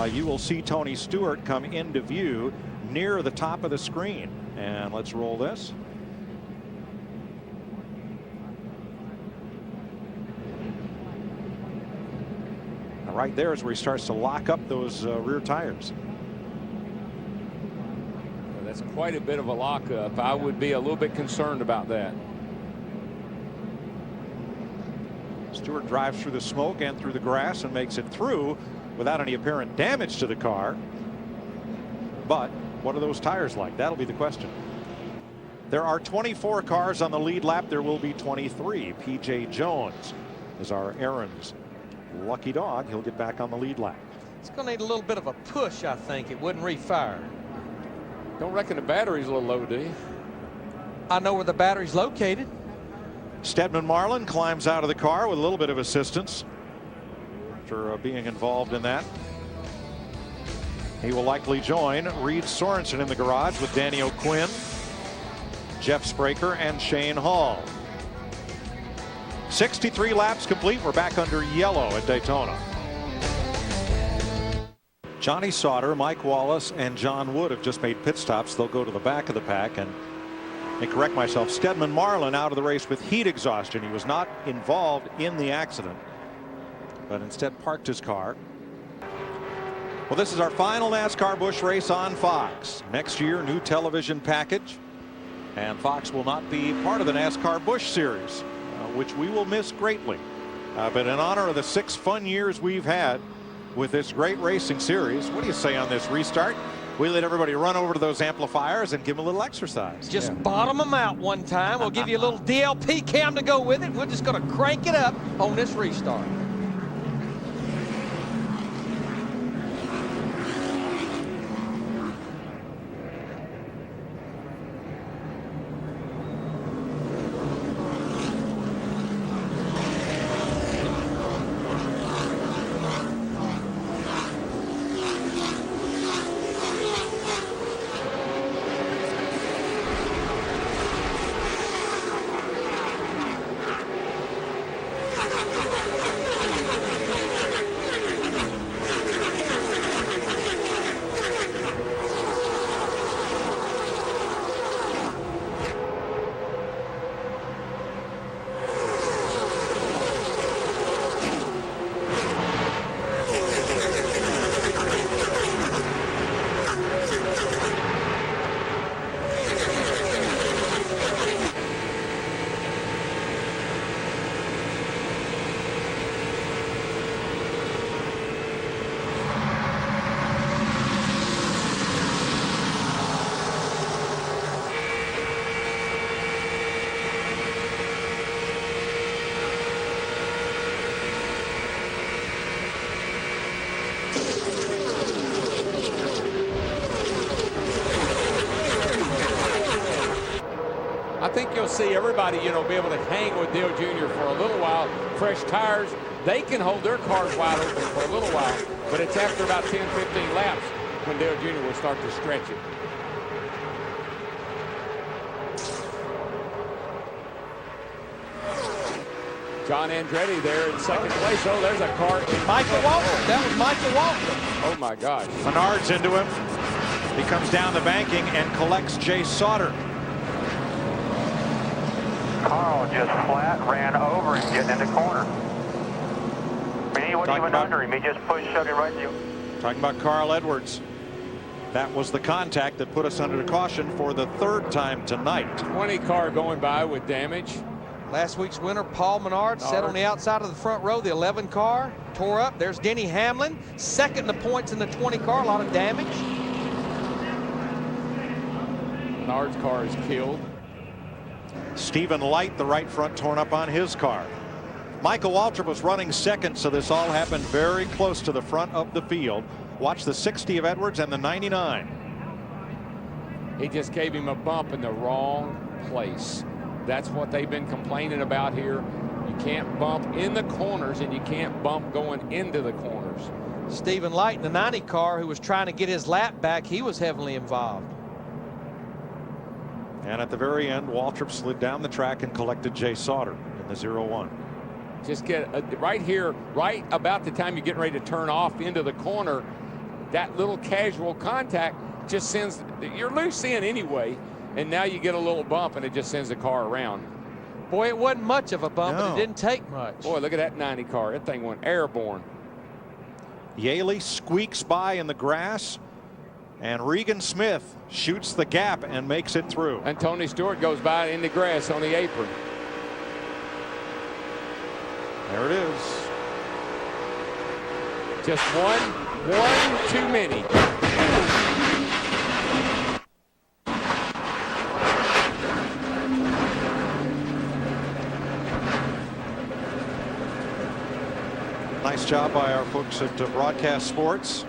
You will see Tony Stewart come into view near the top of the screen. And let's roll this. Right there is where he starts to lock up those rear tires. That's quite a bit of a lockup. I would be a little bit concerned about that. Stewart drives through the smoke and through the grass and makes it through without any apparent damage to the car. But what are those tires like? That'll be the question. There are 24 cars on the lead lap. There will be 23. P.J. Jones is our Aaron's lucky dog. He'll get back on the lead lap. It's going to need a little bit of a push, I think. It wouldn't refire. Don't reckon the battery's a little low, do you? I know where the battery's located. Stedman Marlin climbs out of the car with a little bit of assistance after being involved in that. He will likely join Reed Sorensen in the garage with Danny O'Quinn, Jeff Spraker, and Shane Hall. 63 laps complete. We're back under yellow at Daytona. Johnny Sauter, Mike Wallace, and John Wood have just made pit stops. They'll go to the back of the pack. And let me correct myself. Stedman Marlin out of the race with heat exhaustion. He was not involved in the accident, but instead parked his car. Well, this is our final NASCAR Busch race on Fox. Next year, new television package. And Fox will not be part of the NASCAR Busch Series, which we will miss greatly. But in honor of the 6 fun years we've had with this great racing series, what do you say on this restart? We let everybody run over to those amplifiers and give them a little exercise. Just bottom them out one time. We'll give you a little DLP cam to go with it. We're just going to crank it up on this restart. I think you'll see everybody, you know, be able to hang with Dale Jr. for a little while. Fresh tires, they can hold their cars wide open for a little while, but it's after about 10, 15 laps when Dale Jr. will start to stretch it. John Andretti there in second place. Oh, there's a car. Michael Waltrip. That was Michael Waltrip. Oh, my gosh. Menard's into him. He comes down the banking and collects Jay Sauter. Carl just flat ran over him getting in the corner. I mean, he wasn't even under him. He just shoved him right through. Talking about Carl Edwards. That was the contact that put us under the caution for the third time tonight. 20 car going by with damage. Last week's winner, Paul Menard, sat on the outside of the front row. The 11 car tore up. There's Denny Hamlin, second in the points in the 20 car. A lot of damage. Menard's car is killed. Stephen Light, the right front torn up on his car. Michael Waltrip was running second, so this all happened very close to the front of the field. Watch the 60 of Edwards and the 99. He just gave him a bump in the wrong place. That's what they've been complaining about here. You can't bump in the corners, and you can't bump going into the corners. Stephen Light in the 90 car, who was trying to get his lap back, he was heavily involved. And at the very end, Waltrip slid down the track and collected Jay Sauter in the 0-1. Just get right here, right about the time you're getting ready to turn off into the corner, that little casual contact just sends, you're loose in anyway, and now you get a little bump and it just sends the car around. Boy, it wasn't much of a bump, but it didn't take much. Boy, look at that 90 car. That thing went airborne. Yeley squeaks by in the grass, and Regan Smith shoots the gap and makes it through. And Tony Stewart goes by in the grass on the apron. There it is. Just one too many. Nice job by our folks at Broadcast Sports,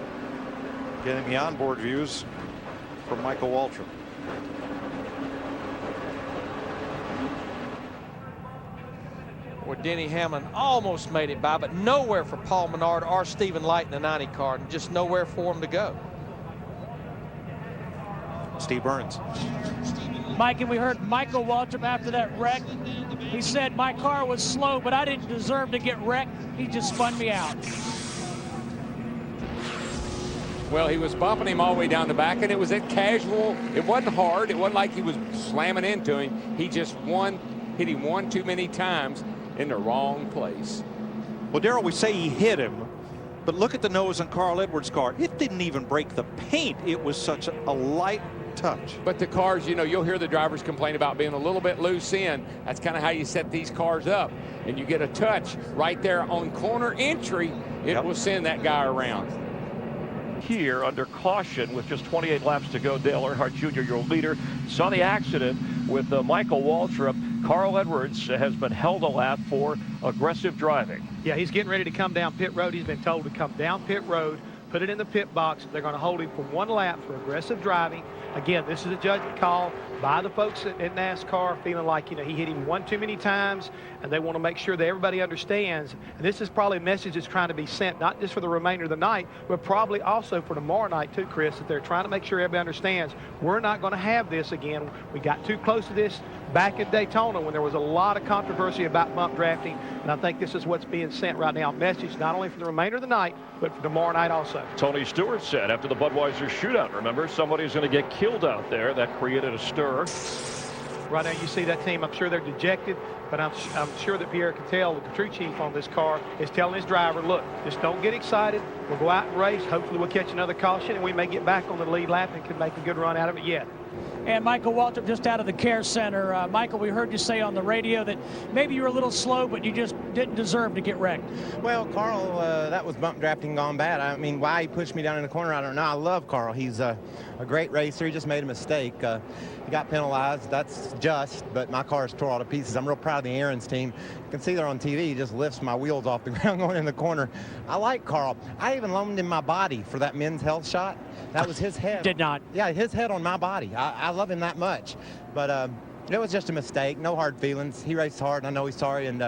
getting the onboard views from Michael Waltrip. Well, Denny Hamlin almost made it by, but nowhere for Paul Menard or Stephen Light in the 90 car, and just nowhere for him to go. Steve Burns. Mike, and we heard Michael Waltrip after that wreck. He said, my car was slow, but I didn't deserve to get wrecked. He just spun me out. Well, he was bumping him all the way down the back, and it was at casual. It wasn't hard. It wasn't like he was slamming into him. He just hit him one too many times in the wrong place. Well, Darrell, we say he hit him, but look at the nose on Carl Edwards' car. It didn't even break the paint. It was such a light touch. But the cars, you know, you'll hear the drivers complain about being a little bit loose in. That's kind of how you set these cars up. And you get a touch right there on corner entry, it will send that guy around. Here under caution with just 28 laps to go, Dale Earnhardt Jr., your leader, saw the accident with Michael Waltrip. Carl Edwards has been held a lap for aggressive driving. Yeah, he's getting ready to come down pit road. He's been told to come down pit road, put it in the pit box. They're going to hold him for one lap for aggressive driving. Again, this is a judgment call by the folks at NASCAR, feeling like, you know, he hit him one too many times, and they want to make sure that everybody understands. And this is probably a message that's trying to be sent, not just for the remainder of the night, but probably also for tomorrow night too, Chris, that they're trying to make sure everybody understands we're not going to have this again. We got too close to this back at Daytona when there was a lot of controversy about bump drafting, and I think this is what's being sent right now, a message not only for the remainder of the night, but for tomorrow night also. Tony Stewart said after the Budweiser shootout, remember, somebody's going to get killed out there. That created a stir. Right now you see that team, I'm sure they're dejected, but I'm sure that Pierre Cattell, the crew chief on this car, is telling his driver, look, just don't get excited. We'll go out and race. Hopefully we'll catch another caution, and we may get back on the lead lap and can make a good run out of it yet. And Michael Waltrip just out of the care center. Michael, we heard you say on the radio that maybe you were a little slow, but you just didn't deserve to get wrecked. Well, Carl, that was bump drafting gone bad. I mean, why he pushed me down in the corner, I don't know. I love Carl. He's a great racer. He just made a mistake. He got penalized. That's just, but my car is tore all to pieces. I'm real proud of the Aaron's team. You can see there on TV, he just lifts my wheels off the ground going in the corner. I like Carl. I even loaned him my body for that men's health shot. That was his head. Did not. Yeah, his head on my body. I love him that much. But It was just a mistake. No hard feelings. He raced hard, and I know he's sorry, and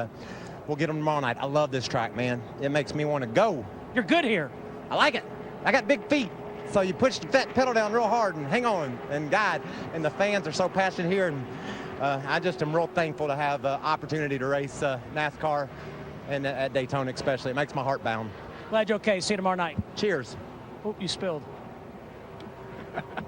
we'll get him tomorrow night. I love this track, man. It makes me want to go. You're good here. I like it. I got big feet. So you push the pedal down real hard and hang on and guide. And the fans are so passionate here. And I just am real thankful to have the opportunity to race NASCAR and at Daytona especially. It makes my heart bound. Glad you're okay. See you tomorrow night. Cheers. Oh, you spilled.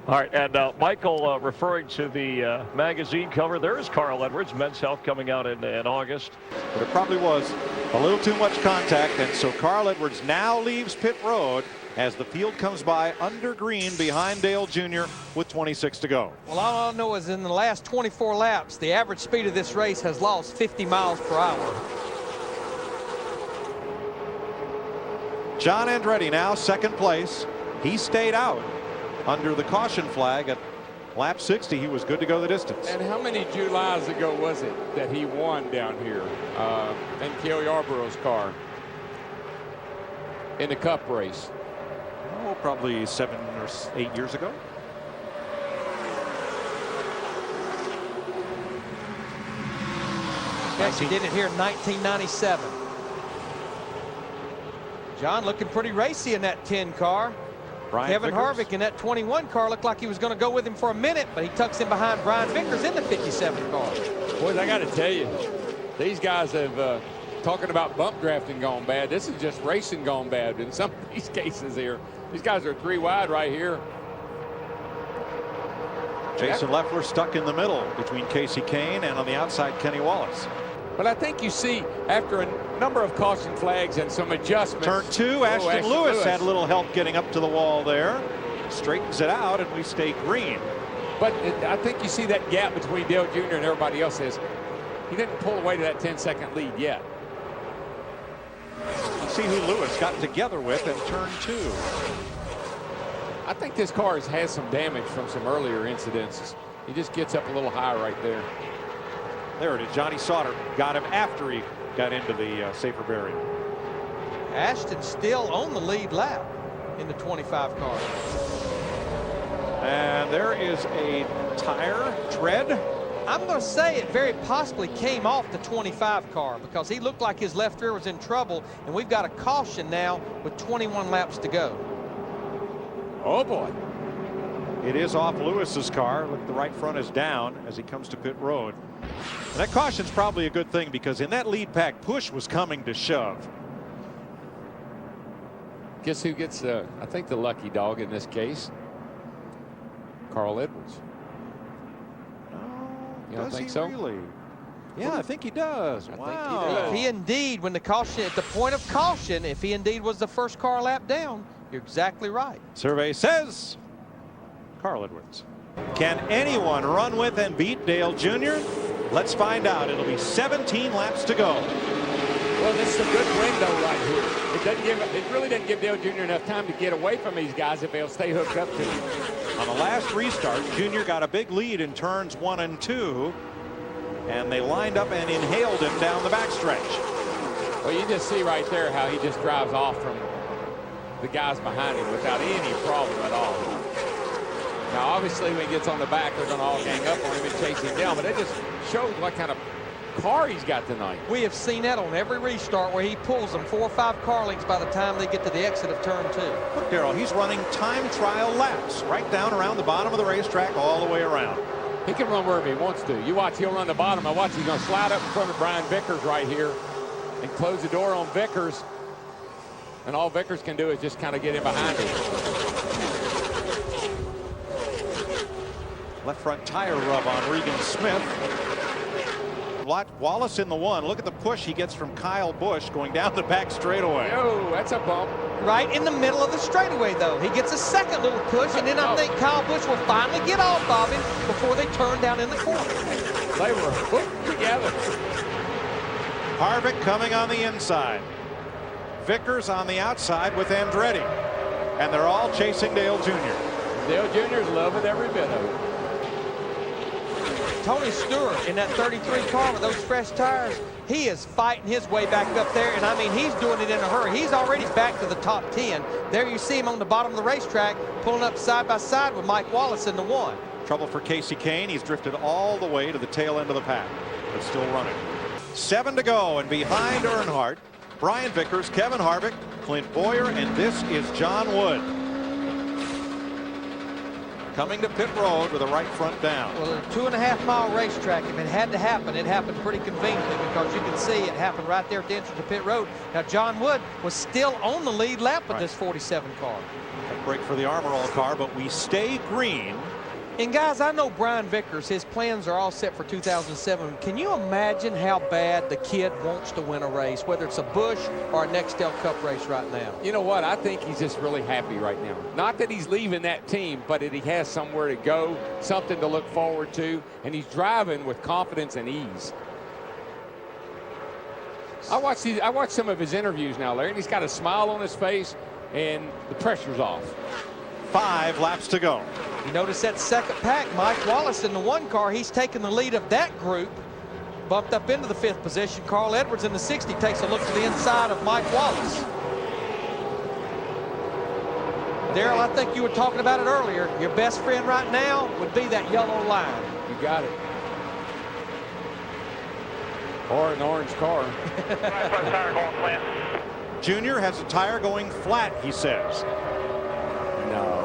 All right, and Michael, referring to the magazine cover, there is Carl Edwards, Men's Health, coming out in August. But it probably was a little too much contact, and so Carl Edwards now leaves pit road as the field comes by under green behind Dale Jr. with 26 to go. Well, all I know is in the last 24 laps, the average speed of this race has lost 50 miles per hour. John Andretti now second place. He stayed out under the caution flag at lap 60. He was good to go the distance. And how many Julys ago was it that he won down here in Cale Yarborough's car in the Cup race? Oh, probably 7 or 8 years ago. Yes, he did it here in 1997. John looking pretty racy in that 10 car. Kevin Harvick in that 21 car looked like he was going to go with him for a minute, but he tucks in behind Brian Vickers in the 57 car. Boys, I got to tell you, these guys have talking about bump drafting gone bad. This is just racing gone bad in some of these cases here. These guys are 3 wide right here. Jason Leffler stuck in the middle between Casey Kane and on the outside Kenny Wallace. But I think you see after a number of caution flags and some adjustments. Turn 2, Ashton Lewis had a little help getting up to the wall there. Straightens it out and we stay green. But I think you see that gap between Dale Jr. and everybody else is he didn't pull away to that 10-second lead yet. You see who Lewis got together with in turn 2. I think this car has some damage from some earlier incidents. He just gets up a little high right there. There it is. Johnny Sauter got him after he got into the safer barrier. Ashton still on the lead lap in the 25 car. And there is a tire tread. I'm going to say it very possibly came off the 25 car because he looked like his left rear was in trouble, and we've got a caution now with 21 laps to go. Oh boy. It is off Lewis's car. Look, the right front is down as he comes to pit road. And that caution's probably a good thing because in that lead pack, Push was coming to shove. Guess who gets I think the lucky dog in this case? Carl Edwards. You don't think so? Really? Yeah, I think he does. I wow. think he does. If he indeed, when the caution, at the point of caution, if he indeed was the first car lap down, you're exactly right. Survey says Carl Edwards. Can anyone run with and beat Dale Jr.? Let's find out. It'll be 17 laps to go. Well, this is a good window right here. It really doesn't give Dale Jr. enough time to get away from these guys if they'll stay hooked up to him. On the last restart, Jr. got a big lead in turns 1 and 2, and they lined up and inhaled him down the backstretch. Well, you just see right there how he just drives off from the guys behind him without any problem at all. Now, obviously, when he gets on the back, they're going to all gang up on him and chase him down, but it just shows what kind of car he's got tonight. We have seen that on every restart where he pulls them 4 or 5 car lengths by the time they get to the exit of turn 2. Look, Darrell, he's running time trial laps right down around the bottom of the racetrack all the way around. He can run wherever he wants to. You watch, he'll run the bottom. I watch, he's going to slide up in front of Brian Vickers right here and close the door on Vickers. And all Vickers can do is just kind of get in behind him. Left front tire rub on Regan Smith. Wallace in the 1. Look at the push he gets from Kyle Busch going down the back straightaway. Oh, that's a bump. Right in the middle of the straightaway, though. He gets a second little push, and then I think Kyle Busch will finally get off of him before they turn down in the corner. They were hooked together. Harvick coming on the inside. Vickers on the outside with Andretti. And they're all chasing Dale Jr. Dale Jr.'s loving every bit of it. Tony Stewart in that 33 car with those fresh tires, he is fighting his way back up there, and I mean, he's doing it in a hurry. He's already back to the top 10. There you see him on the bottom of the racetrack, pulling up side by side with Mike Wallace in the 1. Trouble for Kasey Kahne. He's drifted all the way to the tail end of the pack, but still running. 7 to go, and behind Earnhardt, Brian Vickers, Kevin Harvick, Clint Boyer, and this is John Wood. Coming to pit road with a right front down. Well, a 2.5-mile racetrack, if it had to happen, it happened pretty conveniently because you can see it happened right there at the entrance to pit road. Now, John Wood was still on the lead lap with this 47 car. A break for the Armor All car, but we stay green. And guys, I know Brian Vickers, his plans are all set for 2007. Can you imagine how bad the kid wants to win a race, whether it's a Busch or a Nextel Cup race right now? You know what? I think he's just really happy right now. Not that he's leaving that team, but that he has somewhere to go, something to look forward to, and he's driving with confidence and ease. I watched some of his interviews now, Larry, and he's got a smile on his face, and the pressure's off. 5 laps to go. You notice that second pack, Mike Wallace in the 1 car, he's taking the lead of that group, bumped up into the 5th position. Carl Edwards in the 60 takes a look to the inside of Mike Wallace. Darrell, I think you were talking about it earlier. Your best friend right now would be that yellow line. You got it. Or an orange car. Junior has a tire going flat, he says. No.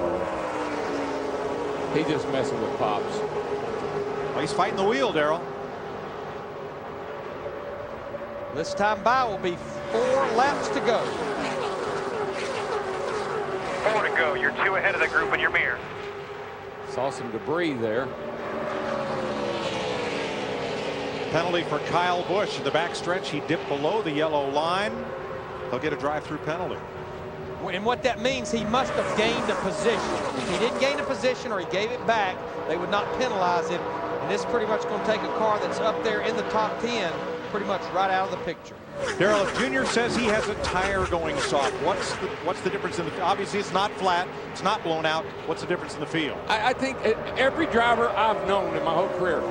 He's just messing with Pops. Well, he's fighting the wheel, Darrell. This time by will be 4 laps to go. 4 to go. You're 2 ahead of the group in your mirror. Saw some debris there. Penalty for Kyle Busch in the backstretch. He dipped below the yellow line. He'll get a drive-through penalty. And what that means, he must have gained a position. If he didn't gain a position or he gave it back, they would not penalize him. And this is pretty much going to take a car that's up there in the top 10 pretty much right out of the picture. Darrell, if Junior says he has a tire going soft, what's the difference in the, obviously it's not flat, it's not blown out. What's the difference in the field? I think every driver I've known in my whole career,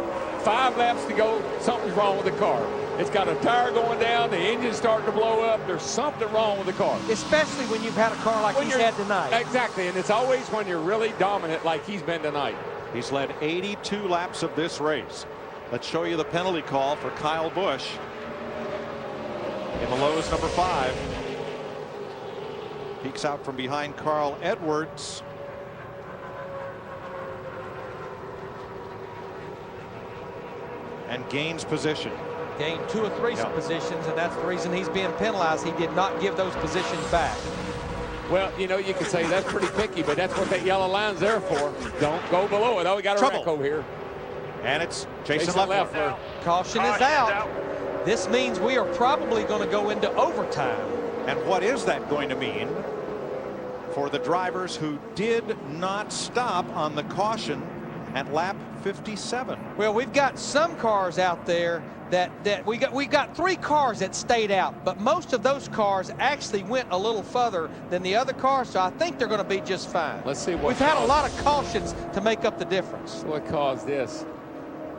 5 laps to go, something's wrong with the car. It's got a tire going down, the engine's starting to blow up. There's something wrong with the car. Especially when you've had a car like he's had tonight. Exactly, and it's always when you're really dominant like he's been tonight. He's led 82 laps of this race. Let's show you the penalty call for Kyle Busch in the Lowe's number 5. Peeks out from behind Carl Edwards. And gains position. Gained 2 or 3 positions, and that's the reason he's being penalized. He did not give those positions back. Well, you know, you can say that's pretty picky, but that's what that yellow line's there for. Don't go below it. Oh, we got a wreck over here. And it's Jason Leffler. Caution is out. This means we are probably going to go into overtime. And what is that going to mean for the drivers who did not stop on the caution at lap 57? Well, we've got some cars out there that we got 3 cars that stayed out, but most of those cars actually went a little further than the other cars, so I think they're going to be just fine. Let's see what we've had a lot of cautions to make up the difference. What caused this?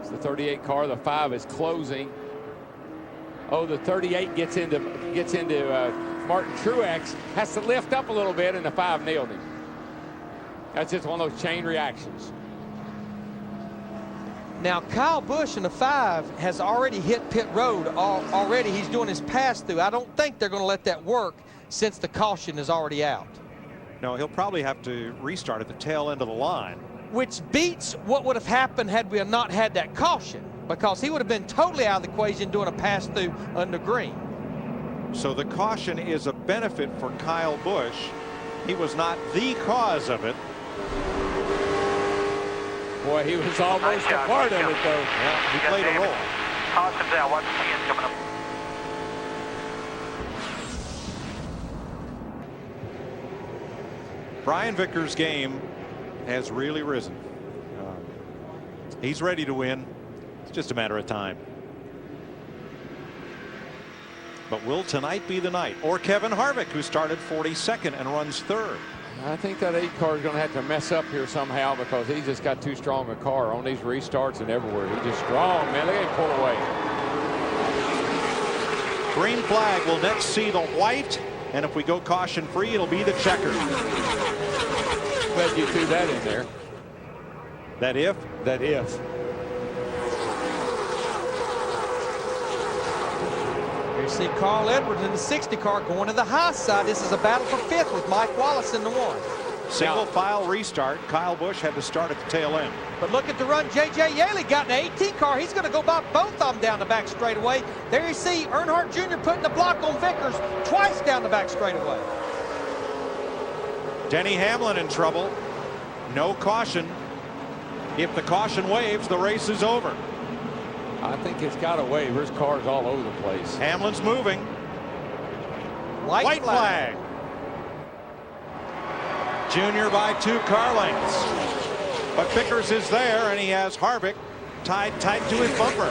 It's the 38 car. The 5 is closing. Oh, the 38 gets into Martin Truex, has to lift up a little bit, and the 5 nailed him. That's just one of those chain reactions. Now, Kyle Busch in the 5 has already hit pit road already. He's doing his pass-through. I don't think they're going to let that work since the caution is already out. No, he'll probably have to restart at the tail end of the line. Which beats what would have happened had we not had that caution, because he would have been totally out of the equation doing a pass-through under green. So the caution is a benefit for Kyle Busch. He was not the cause of it. Boy, he was almost a part of it, though. Yeah, he played a role. Caution's out. Watch the end coming up. Brian Vickers' game has really risen. He's ready to win. It's just a matter of time. But will tonight be the night? Or Kevin Harvick, who started 42nd and runs 3rd? I think that 8 car is going to have to mess up here somehow, because he's just got too strong a car on these restarts and everywhere. He's just strong, man. Look at him pull away. Green flag will next see the white, and if we go caution free, it'll be the checker. Glad you threw that in there. That if? That if. You see Carl Edwards in the 60 car going to the high side. This is a battle for fifth with Mike Wallace in the one. Single file restart. Kyle Busch had to start at the tail end. But look at the run J.J. Yeley got in the 18 car. He's going to go by both of them down the back straightaway. There you see Earnhardt Jr. putting the block on Vickers twice down the back straightaway. Denny Hamlin in trouble. No caution. If the caution waves, the race is over. I think it's got to wave. There's cars all over the place. Hamlin's moving. White flag. Junior by 2 car lengths. But Vickers is there, and he has Harvick tied tight to his bumper.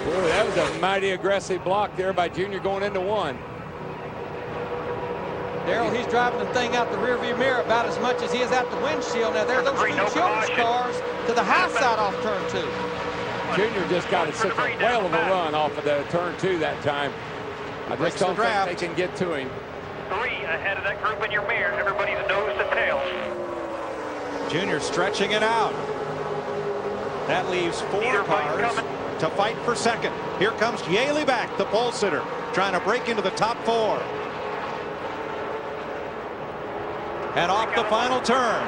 Boy, that was a mighty aggressive block there by Junior going into one. Darrell, he's driving the thing out the rearview mirror about as much as he is out the windshield. Now there are those 2 children's cars to the high side off turn 2. Junior just got such a whale of a run off of the turn 2 that time. I just don't think they can get to him. 3 ahead of that group in your mirror. Everybody's nose to tail. Junior stretching it out. That leaves 4 cars to fight for second. Here comes Yeley back, the pole sitter, trying to break into the top 4. And off the final turn,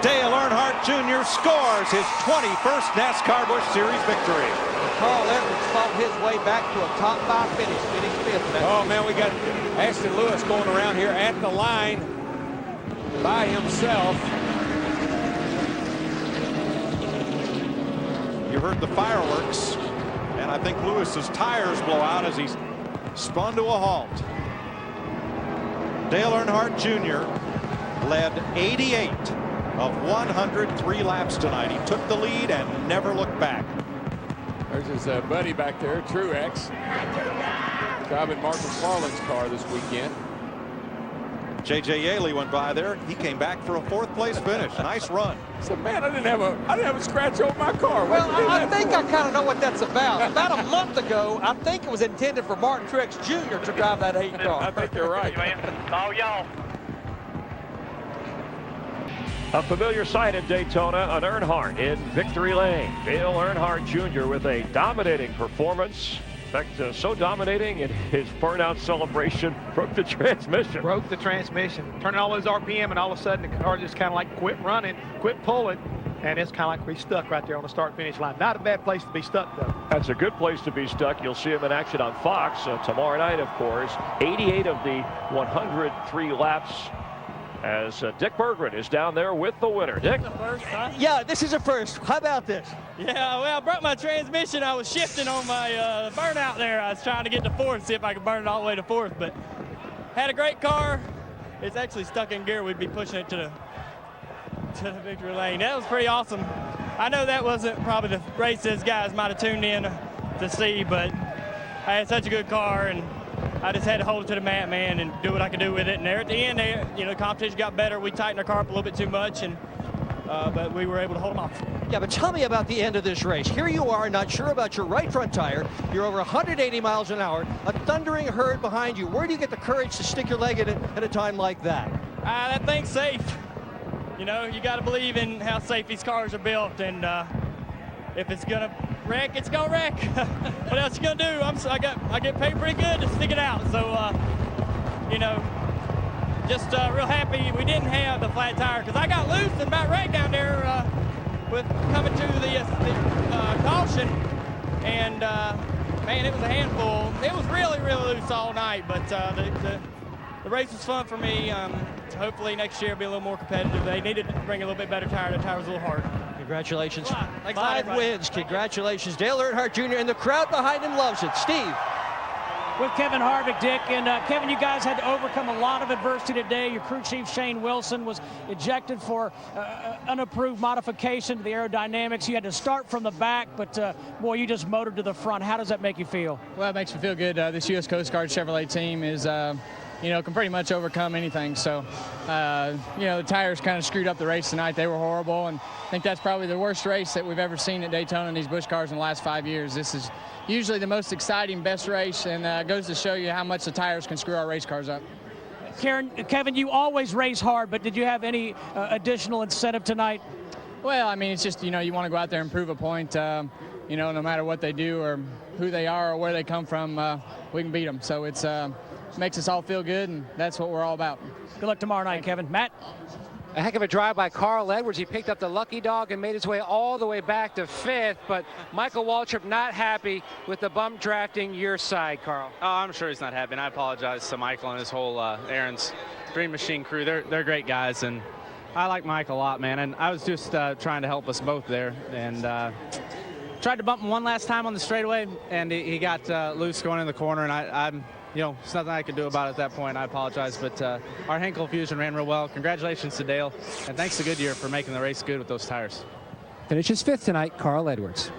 Dale Earnhardt Jr. scores his 21st NASCAR Busch Series victory. Carl Edwards fought his way back to a top 5 finish, finishing 5th. Oh, man, we got Ashton Lewis going around here at the line by himself. You heard the fireworks, and I think Lewis's tires blow out as he's spun to a halt. Dale Earnhardt Jr. led 88 of 103 laps tonight. He took the lead and never looked back. There's his buddy back there, Truex, driving Mark McFarland's car this weekend. J.J. Yeley went by there. He came back for a 4th place finish. Nice run. He said, man, I didn't have a scratch on my car. Well, I think I kind of know what that's about. About a month ago, I think it was intended for Martin Truex Jr. to drive that 8 car. I think you're right. Oh, y'all. A familiar sight at Daytona, an Earnhardt in victory lane. Dale Earnhardt Jr. with a dominating performance. In fact, so dominating in his burnout celebration, broke the transmission. Broke the transmission. Turning all those RPM, and all of a sudden the car just kind of like quit running, quit pulling, and it's kind of like we stuck right there on the start-finish line. Not a bad place to be stuck, though. That's a good place to be stuck. You'll see him in action on Fox tomorrow night, of course. 88 of the 103 laps. As Dick Berggren is down there with the winner. Dick? Yeah, this is a first. How about this? Yeah, well, I broke my transmission. I was shifting on my burnout there. I was trying to get to 4th, see if I could burn it all the way to 4th, but had a great car. It's actually stuck in gear. We'd be pushing it to the victory lane. That was pretty awesome. I know that wasn't probably the race these guys might have tuned in to see, but I had such a good car, and I just had to hold it to the mat, man, and do what I could do with it. And there at the end, the competition got better. We tightened our car up a little bit too much, and but we were able to hold them off. Yeah, but tell me about the end of this race. Here you are, not sure about your right front tire. You're over 180 miles an hour, a thundering herd behind you. Where do you get the courage to stick your leg in it at a time like that? That thing's safe. You know, you got to believe in how safe these cars are built, and if it's gonna wreck, it's gonna wreck. What else you gonna do? I get paid pretty good to stick it out. So, you know, just real happy we didn't have the flat tire, because I got loose and about wrecked down there with coming to the caution, and man, it was a handful. It was really, really loose all night, but the race was fun for me. Hopefully next year will be a little more competitive. They needed to bring a little bit better tire. The tire was a little hard. Congratulations. Thanks 5 wins. Congratulations. Dale Earnhardt Jr. and the crowd behind him loves it. Steve. With Kevin Harvick, Dick, and Kevin, you guys had to overcome a lot of adversity today. Your crew chief, Shane Wilson, was ejected for unapproved modification to the aerodynamics. You had to start from the back, but boy, you just motored to the front. How does that make you feel? Well, it makes me feel good. This U.S. Coast Guard Chevrolet team is, can pretty much overcome anything. So, the tires kind of screwed up the race tonight. They were horrible, and I think that's probably the worst race that we've ever seen at Daytona in these Busch cars in the last 5 years. This is usually the most exciting, best race, and goes to show you how much the tires can screw our race cars up. Kevin, you always race hard, but did you have any additional incentive tonight? Well, I mean, it's just, you want to go out there and prove a point. No matter what they do or who they are or where they come from, we can beat them. So it's makes us all feel good, and that's what we're all about. Good luck tomorrow night, Kevin. Matt? A heck of a drive by Carl Edwards. He picked up the lucky dog and made his way all the way back to 5th, but Michael Waltrip not happy with the bump drafting your side, Carl. Oh, I'm sure he's not happy, and I apologize to Michael and his whole Aaron's Dream Machine crew. They're great guys, and I like Mike a lot, man, and I was just trying to help us both there, and tried to bump him one last time on the straightaway, and he got loose going in the corner, and I'm it's nothing I could do about it at that point. I apologize, but our Henkel Fusion ran real well. Congratulations to Dale, and thanks to Goodyear for making the race good with those tires. Finishes 5th tonight, Carl Edwards.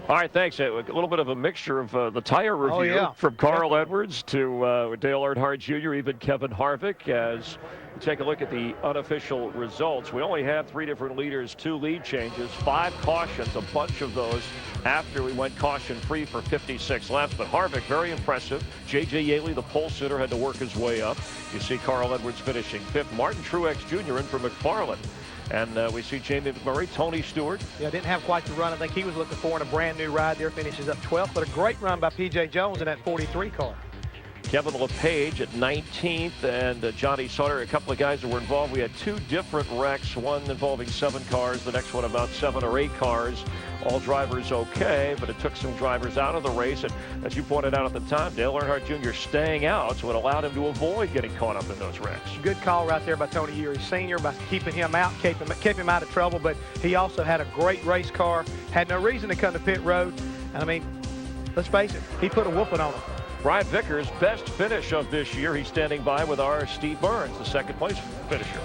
All right, thanks. A little bit of a mixture of the tire review from Carl Edwards to Dale Earnhardt Jr., even Kevin Harvick, as we take a look at the unofficial results. We only had 3 different leaders, 2 lead changes, 5 cautions, a bunch of those after we went caution-free for 56 laps. But Harvick, very impressive. J.J. Yeley, the pole sitter, had to work his way up. You see Carl Edwards finishing 5th. Martin Truex Jr. in for McFarlane. And we see Jamie McMurray, Tony Stewart. Yeah, didn't have quite the run I think he was looking for in a brand new ride there. Finishes up 12th, but a great run by P.J. Jones in that 43 car. Kevin LePage at 19th, and Johnny Sauter, a couple of guys that were involved. We had 2 different wrecks, one involving 7 cars, the next one about 7 or 8 cars. All drivers okay, but it took some drivers out of the race. And as you pointed out at the time, Dale Earnhardt Jr. staying out, so it allowed him to avoid getting caught up in those wrecks. Good call right there by Tony Eury Sr. by keeping him out, kept him out of trouble. But he also had a great race car, had no reason to come to pit road. And I mean, let's face it, he put a whooping on him. Brian Vickers, best finish of this year. He's standing by with our Steve Burns, the 2nd place finisher.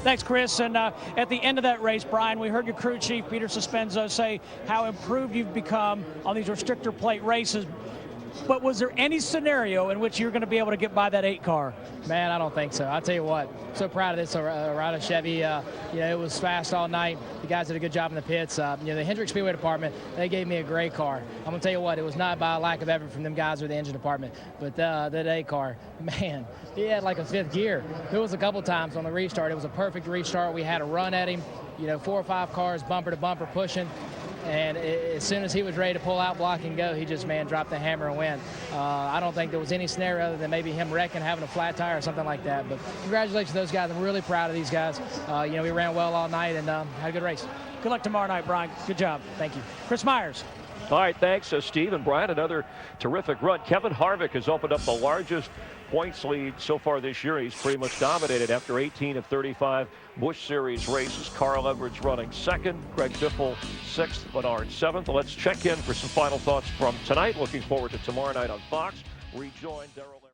Thanks, Chris. And at the end of that race, Brian, we heard your crew chief, Peter Suspenzo, say how improved you've become on these restrictor plate races. But was there any scenario in which you're going to be able to get by that 8 car? Man, I don't think so. I'll tell you what, so proud of this ride of Chevy. It was fast all night. The guys did a good job in the pits. The Hendrick Speedway department, they gave me a great car. I'm going to tell you what, it was not by a lack of effort from them guys or the engine department, but that 8 car, man, he had like a 5th gear. There was a couple times on the restart. It was a perfect restart. We had a run at him, 4 or 5 cars bumper to bumper pushing. And as soon as he was ready to pull out, block, and go, he just, dropped the hammer and went. I don't think there was any scenario other than maybe him wrecking, having a flat tire or something like that. But congratulations to those guys. I'm really proud of these guys. We ran well all night and had a good race. Good luck tomorrow night, Brian. Good job. Thank you. Chris Myers. All right, thanks, Steve and Brian. Another terrific run. Kevin Harvick has opened up the largest points lead so far this year. He's pretty much dominated after 18 of 35 Busch Series races. Carl Edwards running 2nd, Greg Biffle 6th, Bernard 7th. Let's check in for some final thoughts from tonight. Looking forward to tomorrow night on Fox. Rejoin Darrell.